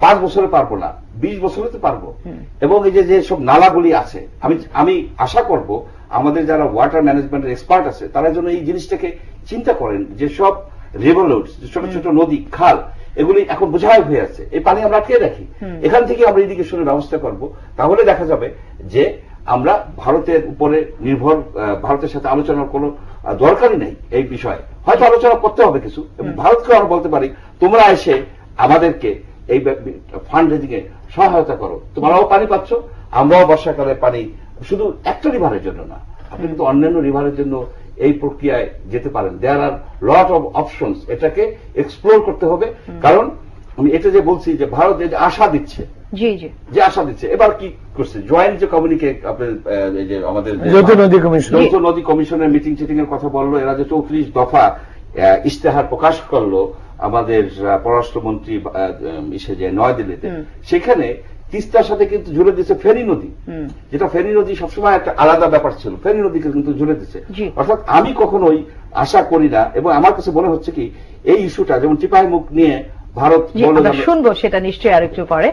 5 বছরে পারবো না, 20 বছরে তো পারবো। এবং এই যে সব নালাগুলি আছে, আমি আশা করব আমাদের যারা ওয়াটার ম্যানেজমেন্টের এক্সপার্ট আছে তারা যেন এই জিনিসটাকে চিন্তা করেন যে সব রিভারলুটস, ছোট ছোট নদী, খাল, এগুলি এখন বোঝাই হয়ে আছে, এই পানি আমরা আটকে রাখি, এখান থেকে আমরা ইরিগেশনের ব্যবস্থা করব। তাহলে দেখা যাবে যে আমরা ভারতের উপরে নির্ভর, ভারতের সাথে আলোচনার কোনো দরকারই নেই এই বিষয়ে। হয়তো আলোচনা করতে হবে কিছু, এবং ভারতকে আমরা বলতে পারি তোমরা এসে আমাদেরকে এই ফান্ড রেজিং এ সহায়তা করো, তোমরাও পানি পাচ্ছ, আমরাও বর্ষাকালে পানি, শুধু একটা রিভারের জন্য না, আপনি কিন্তু অন্যান্য রিভারের জন্য এই প্রক্রিয়ায় যেতে পারেন। দেয়ার আর লট অফ অপশনস, এটাকে এক্সপ্লোর করতে হবে। কারণ আমি এটা যে বলছি যে ভারত যে আশা দিচ্ছে, যে আশা দিচ্ছে, এবার কি করছে জয়েন্ট যে কমিউনিকে, যে আমাদের যৌথ নদী কমিশনের মিটিং টিটিং এর কথা বললো, এরা যে 34 দফা ইশতেহার প্রকাশ করলো আমাদের পররাষ্ট্রমন্ত্রী যে নয়াদিল্লিতে, সেখানে তিস্তার সাথে কিন্তু জুড়ে দিচ্ছে ফেনী নদী, যেটা ফেনী নদী সবসময় একটা আলাদা ব্যাপার ছিল, ফেনী নদীকে কিন্তু জুড়ে দিচ্ছে। অর্থাৎ আমি কখনোই আশা করি না, এবং আমার কাছে মনে হচ্ছে কি এই ইস্যুটা যেমন টিপাই মুখ নিয়ে ভারত শুনবো সেটা নিশ্চয়ই আরেকটু পরে।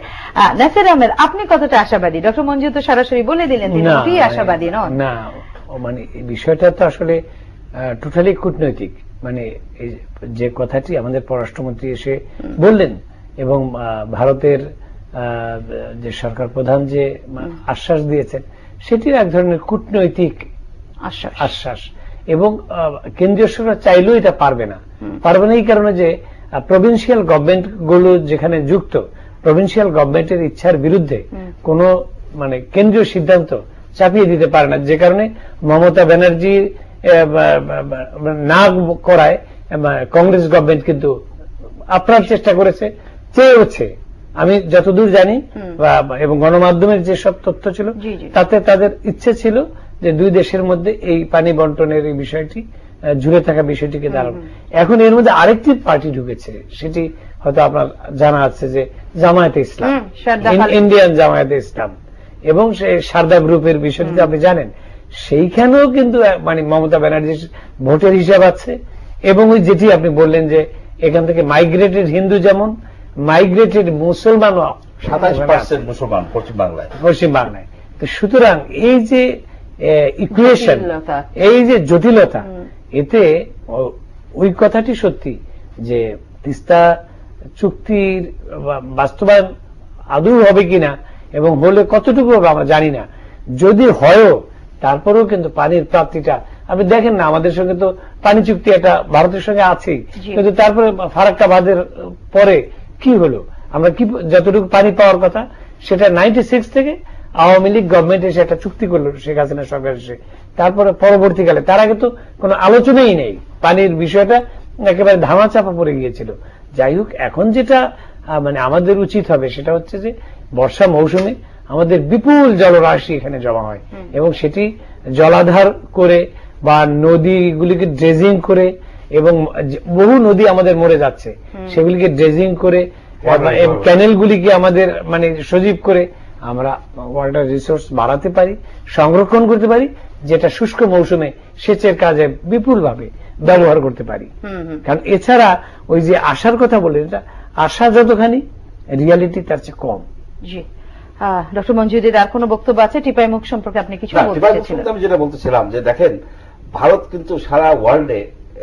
নাসির আহমেদ, আপনি কতটা আশাবাদী? ডক্টর মঞ্জু তো সরাসরি বলে দিলেন তিনি মোটেই আশাবাদী নন। না, মানে এই বিষয়টা তো আসলে টোটালি কূটনৈতিক, মানে যে কথাটি আমাদের পররাষ্ট্রমন্ত্রী এসে বললেন এবং ভারতের যে সরকার প্রধান যে আশ্বাস দিয়েছেন, সেটির এক ধরনের কূটনৈতিক আশ্বাস। এবং কেন্দ্রীয় সরকার চাইলেও এটা পারবে না এই কারণে যে প্রভিন্সিয়াল গভর্নমেন্ট গুলো যেখানে যুক্ত, প্রভিন্সিয়াল গভর্নমেন্টের ইচ্ছার বিরুদ্ধে কোনো মানে কেন্দ্রীয় সিদ্ধান্ত চাপিয়ে দিতে পারে না, যে কারণে মমতা ব্যানার্জি না করায় কংগ্রেস গভর্নমেন্ট কিন্তু আপ্রাণ চেষ্টা করেছে, চেয়েওছে। আমি যতদূর জানি এবং গণমাধ্যমের যেসব তথ্য ছিল তাতে তাদের ইচ্ছে ছিল যে দুই দেশের মধ্যে এই পানি বন্টনের এই বিষয়টি জুড়ে থাকা বিষয়টিকে দাঁড়ানো। এখন এর মধ্যে আরেকটি পার্টি ঢুকেছে, সেটি হয়তো আপনার জানা আছে যে জামায়াতে ইসলাম, ইন্ডিয়ান জামায়াতে ইসলাম, এবং সেই সারদা গ্রুপের বিষয়টি আপনি জানেন, সেইখানেও কিন্তু মানে মমতা ব্যানার্জির ভোটের হিসাব আছে। এবং ওই যেটি আপনি বললেন যে এখান থেকে মাইগ্রেটেড হিন্দু যেমন মাইগ্রেটেড মুসলমানও 27% মুসলমান পশ্চিম বাংলায়। তো সুতরাং এই যে ইকুয়েশন, এই যে জটিলতা, এতে ওই কথাটি সত্যি যে তিস্তা চুক্তির বাস্তবায়ন আদৌ হবে কিনা এবং হলে কতটুকু হবে আমরা জানি না। যদি হয়ও তারপরেও কিন্তু পানির প্রাপ্তিটা আপনি দেখেন না, আমাদের সঙ্গে তো পানি চুক্তি একটা ভারতের সঙ্গে আছেই, কিন্তু তারপরে ফারাক্কা বাঁধের পরে কি হলো, আমরা কি যতটুকু পানি পাওয়ার কথা সেটা 96 থেকে আওয়ামী লীগ গভর্নমেন্ট এসে একটা চুক্তি করলো, শেখ হাসিনা সরকার এসে, তারপরে পরবর্তীকালে তার আগে তো কোনো আলোচনাই নেই, পানির বিষয়টা একেবারে ধামাচাপা পড়ে গিয়েছিল। যাই হোক, এখন যেটা মানে আমাদের উচিত হবে সেটা হচ্ছে যে বর্ষা মৌসুমে আমাদের বিপুল জলরাশি এখানে জমা হয় এবং সেটি জলাধার করে বা নদীগুলিকে ড্রেজিং করে, এবং বহু নদী আমাদের মরে যাচ্ছে সেগুলিকে ড্রেজিং করে, ক্যানেলগুলিকে আমাদের মানে সজীব করে আমরা ওয়াটার রিসোর্স বাড়াতে পারি, সংরক্ষণ করতে পারি, যেটা শুষ্ক মৌসুমে সেচের কাজে বিপুলভাবে ব্যবহার করতে পারি। কারণ এছাড়া ওই যে আশার কথা বললেন, এটা আশা যতখানি রিয়ালিটি তার চেয়ে কম। জি, ডক্টর মঞ্জুরুদ্দিন, আর কোনো বক্তব্য আছে টিপাই মুখ সম্পর্কে? আপনি কিছু বলতে চাইছিলেন? আমি যেটা বলতেছিলাম যে দেখেন, ভারত কিন্তু সারা ওয়ার্ল্ডে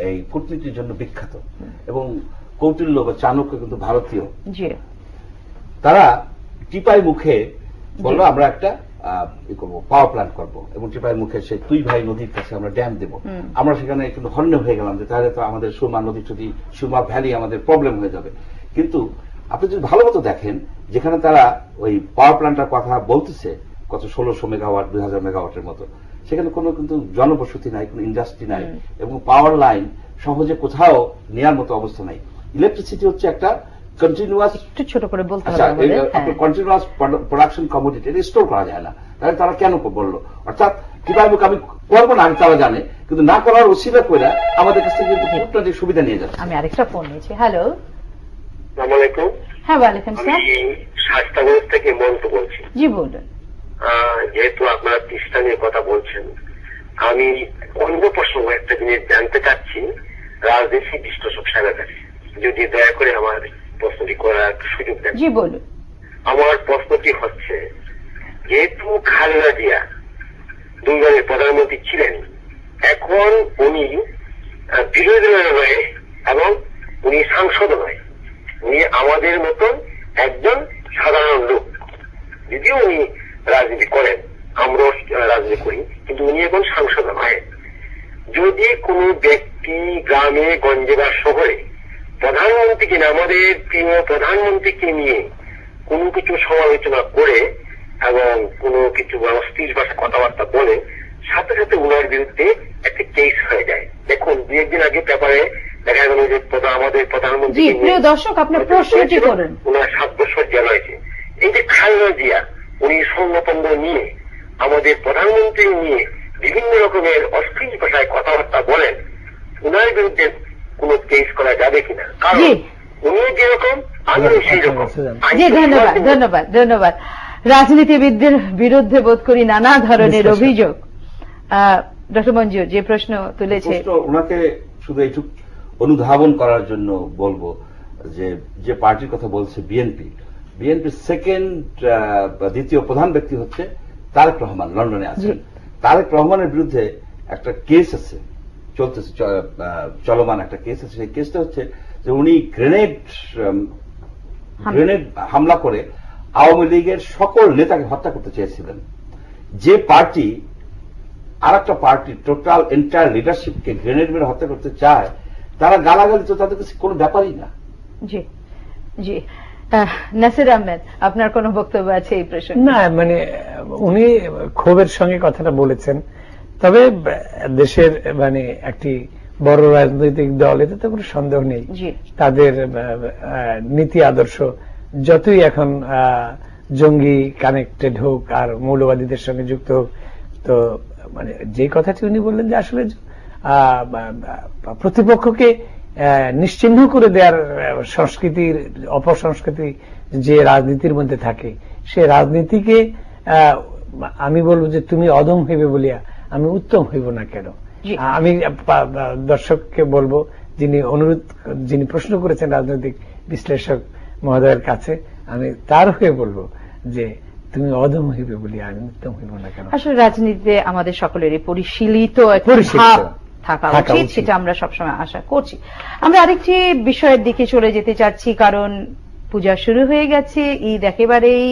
এই কূটনীতির জন্য বিখ্যাত, এবং কৌটিল্য বা চাণক্য কিন্তু ভারতীয়। জি, তারা টিপাই মুখে বললো আমরা একটা পাওয়ার প্ল্যান্ট করবো এবং টিপাই মুখে সেই তুই ভাই নদীর কাছে আমরা ড্যাম দেবো। আমরা সেখানে কিন্তু হন্য হয়ে গেলাম যে তাহলে তো আমাদের সুরমা নদী টদী সুরমা ভ্যালি আমাদের প্রবলেম হয়ে যাবে। কিন্তু আপনি যদি ভালো মতো দেখেন যেখানে তারা ওই পাওয়ার প্ল্যান্টের কথা বলতেছে কত 1600 মেগাওয়াট 2000 মেগাওয়াটের মতো, সেখানে কোনো কিন্তু জনবসতি নাই, কোনো ইন্ডাস্ট্রি নাই এবং পাওয়ার লাইন সহজে কোথাও নেওয়ার মতো অবস্থা নাই। ইলেকট্রিসিটি হচ্ছে একটা কন্টিনিউয়াস, একটু ছোট করে বলতে হবে আমাদের। কন্টিনিউয়াস প্রোডাকশন কমোডিটি, এটা স্টোর করা যায় না। তাহলে তারা কেন বললো? অর্থাৎ কিভাবে আমি করবো না তারা জানে, কিন্তু না করার অসুবিধা করে আমাদের কাছ থেকে কিন্তু কূটনৈতিক সুবিধা নিয়ে যাচ্ছে। আমি আরেকটা ফোন নিয়েছি। হ্যালো, আসসালামু আলাইকুম। হ্যাঁ, ওয়ালাইকুম আসসালাম। শাস্তাগঞ্জ থেকে মন্ত বলছি। জি বলুন। যেহেতু আপনারা তিস্তা নিয়ে কথা বলছেন, আমি অন্য প্রসঙ্গ একটা জিনিস জানতে চাচ্ছি রাজনীতি বিশ্লেষক সাহেবের কাছে, যদি দয়া করে আমার প্রশ্নটি করার সুযোগ দেন। জি বলুন। আমার প্রশ্নটি হচ্ছে, যেহেতু খালেদা জিয়া দুইবারের প্রধানমন্ত্রী ছিলেন, এখন উনি বিরোধী দলের নয় এবং উনি সাংসদ নয়, উনি আমাদের মতন একজন সাধারণ লোক। যদিও উনি রাজনীতি করেন, আমরাও রাজনীতি করি, কিন্তু উনি এখন সাংসদ নয়। যদি কোনো ব্যক্তি গ্রামে গঞ্জে বা শহরে প্রধানমন্ত্রীকে, আমাদের প্রিয় প্রধানমন্ত্রীকে নিয়ে কোনো কিছু সমালোচনা করে এবং কোনো কিছু অস্থির ভাষা কথাবার্তা বলে, সাথে সাথে উনার বিরুদ্ধে একটা কেস হয়ে যায়। দেখুন, দু একদিন আগে পেপারে দেখা গেল যে আমাদের প্রধানমন্ত্রী, প্রিয় দর্শক, আপনার প্রশ্নটি করুন। উনার 7 বছর জেল হয়েছে। এই যে খালেদা জিয়া উনি স্বর্ণপন্ড নিয়ে আমাদের প্রধানমন্ত্রী নিয়ে বিভিন্ন রকমের অশ্লীল ভাষায় কথাবার্তা বলেন, উনার বিরুদ্ধে কোন কেস করা যাবে কিনা? কারণ উনি যেরকম আমিও সেই রকম। জি, ধন্যবাদ ধন্যবাদ ধন্যবাদ। রাজনীতিবিদদের বিরুদ্ধে বোধ করি নানা ধরনের অভিযোগ। ডক্টর মঞ্জুর যে প্রশ্ন তুলেছে, ওনাকে শুধু এইটুক অনুধাবন করার জন্য বলবো যে যে পার্টির কথা বলছে বিএনপির সেকেন্ড দ্বিতীয় প্রধান ব্যক্তি হচ্ছে তারেক রহমান, লন্ডনে আছেন। তারেক রহমানের বিরুদ্ধে একটা কেস আছে, চলতেছে, চলমান একটা কেস আছে। সেই কেসটা হচ্ছে যে উনি গ্রেনেড হামলা করে আওয়ামী লীগের সকল নেতাকে হত্যা করতে চেয়েছিলেন। যে পার্টি আর একটা পার্টি টোটাল এন্টায়ার লিডারশিপকে গ্রেনেড মেরে হত্যা করতে চায়, তারা গালাগালি তো তাদের কাছে কোনো ব্যাপারই না। জি জি, নাসির আহমেদ, আপনার কোন বক্তব্য আছে এই প্রসঙ্গে? না, মানে উনি ক্ষোভের সঙ্গে কথাটা বলেছেন, তবে দেশের মানে একটি বড় রাজনৈতিক দল, এতে কোনো সন্দেহ নেই। তাদের নীতি আদর্শ যতই এখন জঙ্গি কানেক্টেড হোক আর মৌলবাদীদের সঙ্গে যুক্ত হোক, তো মানে যে কথাটি উনি বললেন যে আসলে প্রতিপক্ষকে নিশ্চিহ্ন করে দেওয়ার সংস্কৃতির অপসংস্কৃতি যে রাজনীতির মধ্যে থাকে, সে রাজনীতিকে আমি বলবো যে তুমি অদম হইবে বলিয়া আমি উত্তম হইব না কেন। আমি দর্শককে বলবো, যিনি প্রশ্ন করেছেন রাজনৈতিক বিশ্লেষক মহোদয়ের কাছে, আমি তার হয়ে বলবো যে তুমি অদম হইবে বলিয়া আমি উত্তম হইব না কেন। আসলে রাজনীতিতে আমাদের সকলেরই পরিশীলিত থাকা উচিত, সেটা আমরা সবসময় আশা করছি। আমরা আরেকটি বিষয়ের দিকে চলে যেতে চাচ্ছি, কারণ পূজা শুরু হয়ে গেছে, ঈদ একেবারেই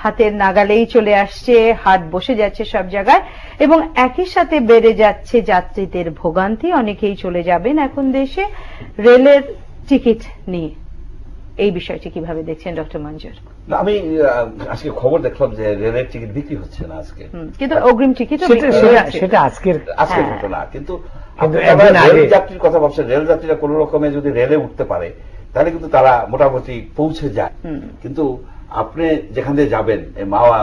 হাতের নাগালেই চলে আসছে, হাট বসে যাচ্ছে সব জায়গায়, এবং একই সাথে বেড়ে যাচ্ছে যাত্রীদের ভোগান্তি। অনেকেই চলে যাবেন এখন দেশে রেলের টিকিট নিয়ে। এই বিষয়টি কিভাবে দেখছেন ডক্টর মঞ্জুর? আমি আজকে খবর দেখলাম যে রেলের টিকিট বিক্রি হচ্ছে না আজকে, কিন্তু অগ্রিম টিকিট সেটা আজকের ঘটনা। কিন্তু রেল যাত্রীর কথা ভাবছেন, রেল যাত্রীরা কোন রকমে যদি রেলে উঠতে পারে তাহলে কিন্তু তারা মোটামুটি পৌঁছে যায়। কিন্তু আপনি যেখান দিয়ে যাবেন, মাওয়া,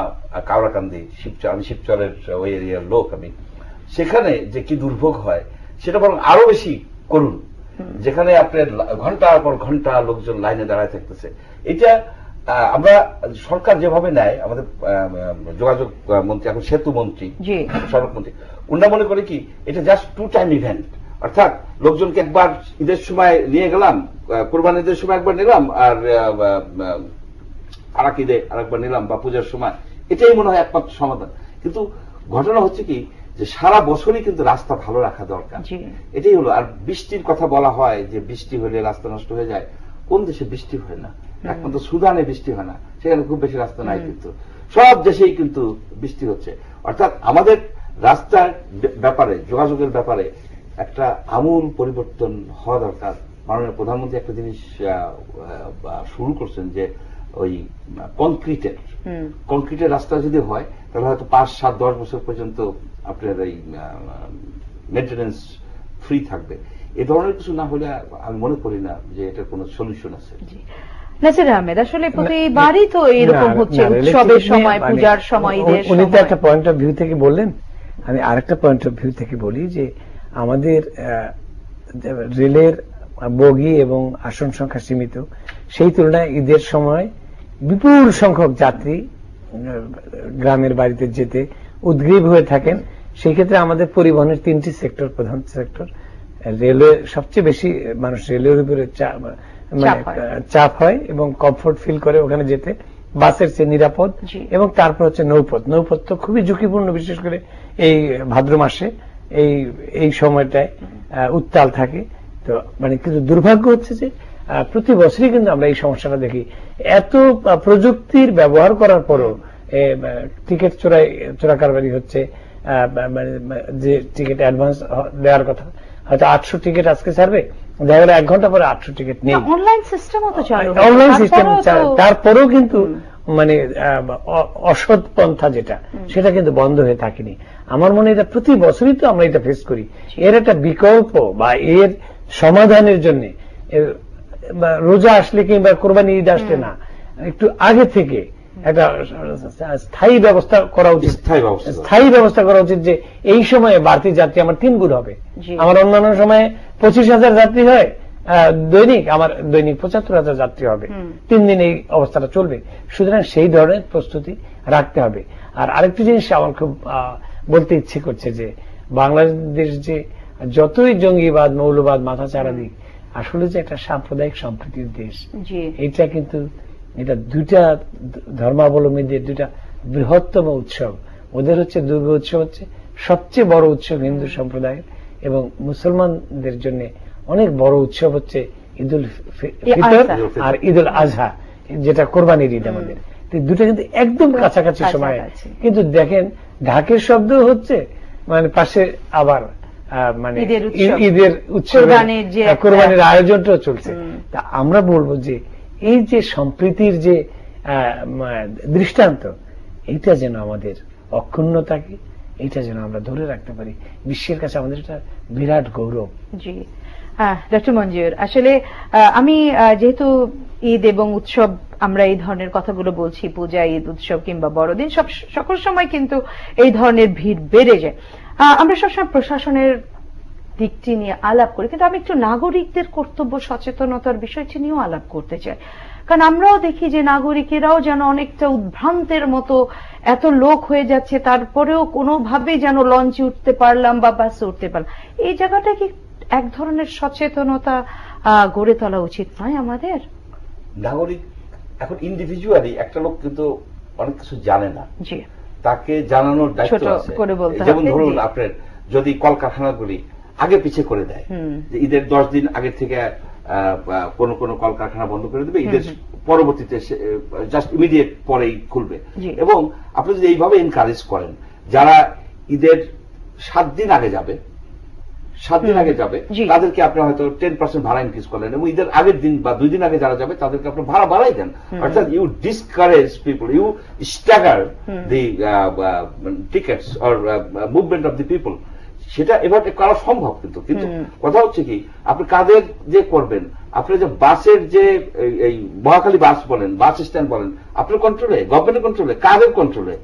কাওড়াকান্দি, শিবচর, আমি শিবচরের ওই এরিয়ার লোক, আমি সেখানে যে কি দুর্ভোগ হয় সেটা বরং আরো বেশি করুন, যেখানে আপনার ঘন্টার পর ঘন্টা লোকজন লাইনে দাঁড়ায় থাকতেছে। এটা আমরা সরকার যেভাবে নেয়, আমাদের যোগাযোগ মন্ত্রী, এখন সেতু মন্ত্রী, সড়ক মন্ত্রী, উন্না মনে করে কি এটা জাস্ট 2 টাইম ইভেন্ট, অর্থাৎ লোকজনকে একবার ঈদের সময় নিয়ে গেলাম, কোরবান ঈদের সময় একবার নিলাম, আর আরাক ঈদে আরেকবার নিলাম, বা পূজার সময়, এটাই মনে হয় একমাত্র সমাধান। কিন্তু ঘটনা হচ্ছে কি যে সারা বছরই কিন্তু রাস্তা ভালো রাখা দরকার, এটাই হলো। আর বৃষ্টির কথা বলা হয় যে বৃষ্টি হলে রাস্তা নষ্ট হয়ে যায়, কোন দেশে বৃষ্টি হয় না? একমাত্র সুদানে বৃষ্টি হয় না, সেখানে খুব বেশি রাস্তা নাই, কিন্তু সব দেশেই কিন্তু বৃষ্টি হচ্ছে। অর্থাৎ আমাদের রাস্তার ব্যাপারে, যোগাযোগের ব্যাপারে একটা আমূল পরিবর্তন হওয়া দরকার। মাননীয় প্রধানমন্ত্রী একটা জিনিস শুরু করছেন যে ওই কংক্রিটের রাস্তা যদি হয় তাহলে হয়তো 5, 7, 10 বছর পর্যন্ত আপনার এই মেইনটেনেন্স ফ্রি থাকবে। এ ধরনের কিছু না হলে আমি মনে করি না যে এটার কোনো সলিউশন আছে। নাসির আহমেদ, আসলে প্রতিবারই তো এরকম হচ্ছে, উৎসবের সময়, পূজার সময়, ঈদের সময়। উনি তো একটা পয়েন্ট অফ ভিউ থেকে বললেন, আমি আরেকটা পয়েন্ট অফ ভিউ থেকে বলি যে আমাদের রেলের বগি এবং আসন সংখ্যা সীমিত, সেই তুলনায় ঈদের সময় বিপুল সংখ্যক যাত্রী গ্রামের বাড়িতে যেতে উদ্গ্রীব হয়ে থাকেন। সেই ক্ষেত্রে আমাদের পরিবহনের 3টি সেক্টর, প্রধান সেক্টর, রেলওয়ে সবচেয়ে বেশি মানুষ রেলওয়ের উপরে চাপ হয় এবং কমফোর্ট ফিল করে ওখানে যেতে, বাসের চেয়ে নিরাপদ। এবং তারপর হচ্ছে নৌপথ। নৌপথ তো খুবই ঝুঁকিপূর্ণ, বিশেষ করে এই ভাদ্র মাসে এই সময়টায় উত্তাল থাকে। তো কিন্তু দুর্ভাগ্য হচ্ছে যে প্রতি বছরই কিন্তু আমরা এই সমস্যাটা দেখি। এত প্রযুক্তির ব্যবহার করার পরও টিকিট চোরা কারবারি হচ্ছে। যে টিকিট অ্যাডভান্স দেওয়ার কথা, হয়তো 800 টিকিট আজকে ছাড়বে, দেখা গেল 1 ঘন্টা পরে 800 টিকিট নেই। অনলাইন সিস্টেমও তো চালু, অনলাইন সিস্টেম তারপরেও কিন্তু অসৎ পন্থা যেটা, সেটা কিন্তু বন্ধ হয়ে থাকেনি। আমার মনে হয় এটা প্রতি বছরই তো আমরা এটা ফেস করি। এর একটা বিকল্প বা এর সমাধানের জন্য রোজা আসলে কিংবা কোরবানি ঈদ আসলে না, একটু আগে থেকে একটা স্থায়ী ব্যবস্থা করা উচিত। স্থায়ী ব্যবস্থা করা উচিত যে এই সময়ে বাড়তি যাত্রী আমার 3 গুণ হবে। আমার অন্যান্য সময়ে 25,000 যাত্রী হয় দৈনিক, আমার দৈনিক 75,000 যাত্রী হবে। 3 দিন এই অবস্থাটা চলবে। সুতরাং সেই ধরনের প্রস্তুতি রাখতে হবে। আর আরেকটি জিনিস আমার খুব বলতে ইচ্ছে করছে যে বাংলাদেশ যে যতই জঙ্গিবাদ, মৌলবাদ মাথা চারা দিক, আসলে যে একটা সাম্প্রদায়িক সম্প্রীতির দেশ, এটা কিন্তু এটা 2টা ধর্মাবলম্বীদের 2টা বৃহত্তম উৎসব। ওদের হচ্ছে দুর্গা উৎসব হচ্ছে সবচেয়ে বড় উৎসব হিন্দু সম্প্রদায়ের, এবং মুসলমানদের জন্য অনেক বড় উৎসব হচ্ছে ঈদুল ফিতর আর ঈদুল আজহা, যেটা কোরবানির ঈদ আমাদের। দুটো কিন্তু একদম কাছাকাছি সময়, কিন্তু দেখেন ঢাকের শব্দ হচ্ছে পাশে আবার ঈদের উৎসব, কোরবানির আয়োজনটাও চলছে। তা আমরা বলবো যে এই যে সম্প্রীতির যে দৃষ্টান্ত, এইটা যেন আমাদের অক্ষুণ্ণ থাকে, এইটা যেন আমরা ধরে রাখতে পারি। বিশ্বের কাছে আমাদের এটা বিরাট গৌরব। জি ডক্টর মঞ্জুর, আসলে আমি যেহেতু ঈদ এবং উৎসব, আমরা এই ধরনের কথাগুলো বলছি, পূজা, ঈদ, উৎসব কিংবা বড়দিন, সকল সময় কিন্তু এই ধরনের ভিড় বেড়ে যায়। আমরা সবসময় প্রশাসনের দিকটি নিয়ে আলাপ করি, কিন্তু আমি একটু নাগরিকদের কর্তব্য সচেতনতার বিষয়টি নিয়েও আলাপ করতে চাই। কারণ আমরাও দেখি যে নাগরিকেরাও যেন অনেকটা উদ্ভ্রান্তের মতো, এত লোক হয়ে যাচ্ছে তারপরেও কোনোভাবেই যেন লঞ্চে উঠতে পারলাম বা বাসে উঠতে পারলাম। এই জায়গাটা কি এক ধরনের সচেতনতা গড়ে তোলা উচিত নয় আমাদের? নাগরিক এখন ইন্ডিভিজুয়ালি একটা লোক কিন্তু অনেক কিছু জানে না, তাকে জানানোর দায়িত্ব আছে। যেমন ধরুন আপনার যদি কলকারখানাগুলি আগে পিছিয়ে করে দেয়, যে ঈদের 10 দিন আগে থেকে কোন কোন কলকারখানা বন্ধ করে দেবে, ঈদের পরবর্তীতে জাস্ট ইমিডিয়েট পরেই খুলবে, এবং আপনি যদি এইভাবে এনকারেজ করেন, যারা ঈদের 7 দিন আগে যাবে তাদেরকে আপনি হয়তো 10% ভাড়া ইনক্রিজ করলেন, এবং ঈদের আগের দিন বা 2 দিন আগে যারা যাবে তাদেরকে আপনি ভাড়া বাড়াই দেন। অর্থাৎ you discourage people, you stagger the tickets or movement of the people. সেটা এভাবে করা সম্ভব, কিন্তু কথা হচ্ছে কি, আপনি কাদের যে করবেন, আপনি যে বাসের যে এই মহাখালী বাস বলেন, বাস স্ট্যান্ড বলেন, আপনার কন্ট্রোলে, গভর্নমেন্টের কন্ট্রোলে, কাদের কন্ট্রোলে?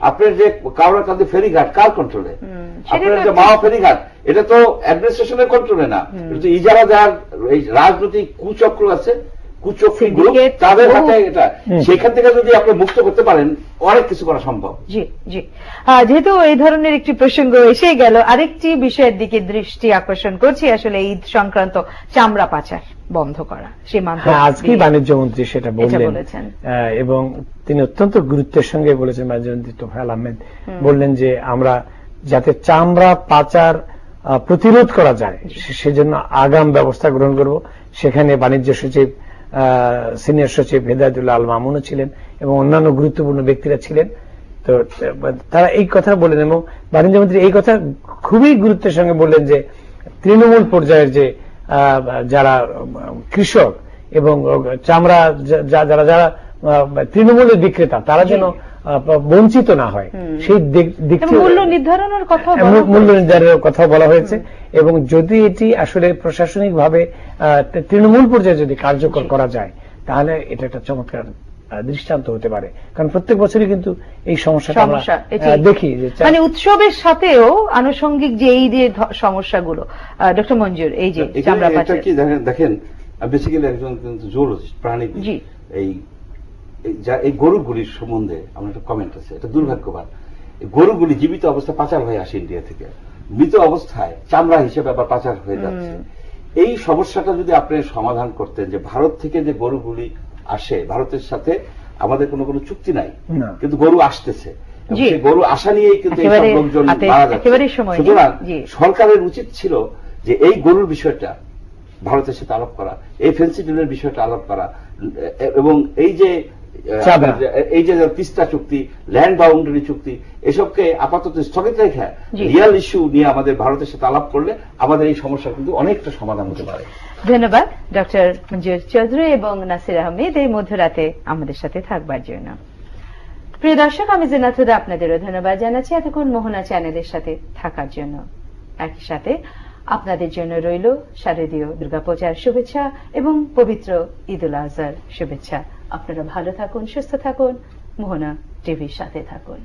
আপনার যে কাউরা কাদের ফেরিঘাট কার কন্ট্রোলে? আপনার যে মাওয়া ফেরিঘাট, এটা তো অ্যাডমিনিস্ট্রেশনের কন্ট্রোলে না, কিন্তু ইজারা দেওয়ার এই রাজনৈতিক কুচক্র আছে, কুচক্রী গ্রুপ, তাদের হাতে এটা। সেখান থেকে যদি আপনি মুক্ত করতে পারেন, অনেক কিছু করা সম্ভব। জি জি, যেহেতু এই ধরনের একটি প্রসঙ্গ এসে গেল, আরেকটি বিষয়ের দিকে দৃষ্টি আকর্ষণ করছি, আসলে ঈদ সংক্রান্ত চামড়া পাচার বন্ধ করা। আজকে বাণিজ্য মন্ত্রী সেটা বললেন, এবং তিনি অত্যন্ত গুরুত্বের সঙ্গে বলেছেন, বাণিজ্যমন্ত্রী তোফায়েল আহমেদ বললেন যে আমরা যাতে চামড়া পাচার প্রতিরোধ করা যায় সেজন্য আগাম ব্যবস্থা গ্রহণ করব। সেখানে বাণিজ্য সচিব সিনিয়র সচিব হেদায়েতুল্লাহ আল মামুনও ছিলেন এবং অন্যান্য গুরুত্বপূর্ণ ব্যক্তিরা ছিলেন। তো তারা এই কথা বললেন এবং বাণিজ্যমন্ত্রী এই কথা খুবই গুরুত্বের সঙ্গে বললেন যে তৃণমূল পর্যায়ের যে যারা কৃষক এবং চামড়া যারা যারা তৃণমূলের বিক্রেতা তারা যেন বঞ্চিত না হয় সেই দিক থেকে মূল্য নির্ধারণের কথা বলা হয়েছে। এবং যদি এটি আসলে প্রশাসনিকভাবে তৃণমূল পর্যায়ে যদি কার্যকর করা যায় তাহলে এটা একটা চমৎকার দৃষ্টান্ত হতে পারে, কারণ প্রত্যেক বছরই কিন্তু এই সমস্যাটা আমরা দেখি যে মানে উৎসবের সাথেও আনুষঙ্গিক যে এই যে সমস্যাগুলো। ডক্টর মঞ্জুর, এই যে চামড়া পাচার দেখেন বেসিক্যালি একজন জুলজিস্ট প্রাণীবিদ, এই গরুগুলির সম্বন্ধে আমার একটা কমেন্ট আছে, এটা দুর্ভাগ্যবান। গরুগুলি জীবিত অবস্থায় পাচার হয়ে আসে ইন্ডিয়া থেকে, মৃত অবস্থায় চামড়া হিসেবে আবার পাচার হয়ে যাচ্ছে। এই সমস্যাটা যদি আপনি সমাধান করতেন, যে ভারত থেকে যে গরুগুলি আসে, ভারতের সাথে আমাদের কোনো চুক্তি নাই, কিন্তু গরু আসতেছে, সেই গরু আসা নিয়েই কিন্তু এই সব লোকজন মারা যাচ্ছে। সুতরাং সরকারের উচিত ছিল যে এই গরুর বিষয়টা ভারতের সাথে আলাপ করা, এই ফেন্সিডিলের বিষয়টা আলাপ করা, এবং এই যে তিস্তা চুক্তি, ল্যান্ড বাউন্ডারি চুক্তি, এসবকে আপাতত স্থগিত রেখে রিয়াল ইস্যু নিয়ে আমাদের ভারতের সাথে আলাপ করলে আমাদের এই সমস্যা কিন্তু অনেকটা সমাধান হতে পারে। ধন্যবাদ ডক্টর মঞ্জুর চৌধুরী এবং নাসির আহমেদ এই মধ্যরাতে আমাদের সাথে থাকবার জন্য। প্রিয় দর্শক, আমি জিনাত হুদা আপনাদেরও ধন্যবাদ জানাচ্ছি এতক্ষণ মোহনা চ্যানেলের সাথে থাকার জন্য। একই সাথে আপনাদের জন্য রইল শারদীয় দুর্গাপূজার শুভেচ্ছা এবং পবিত্র ঈদ উল আজহার শুভেচ্ছা। আপনারা ভালো থাকুন, সুস্থ থাকুন, মোহনা টিভির সাথে থাকুন।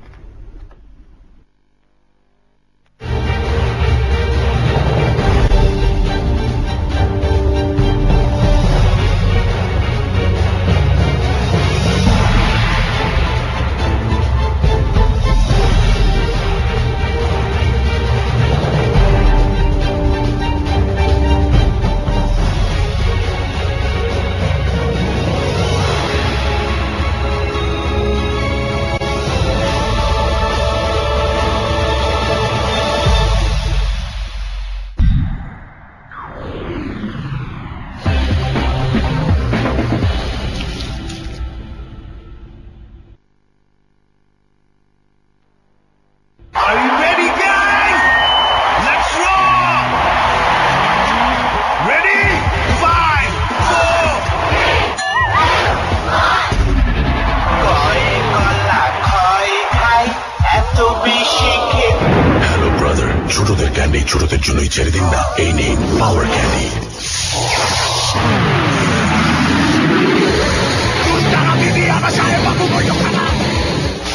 ছোটদের ক্যান্ডি ছোটদের জন্যই ছেড়ে দিন না, এই নিন পাওয়ার candy.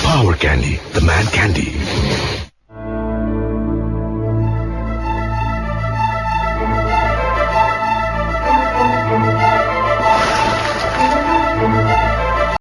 Power Candy, the man candy.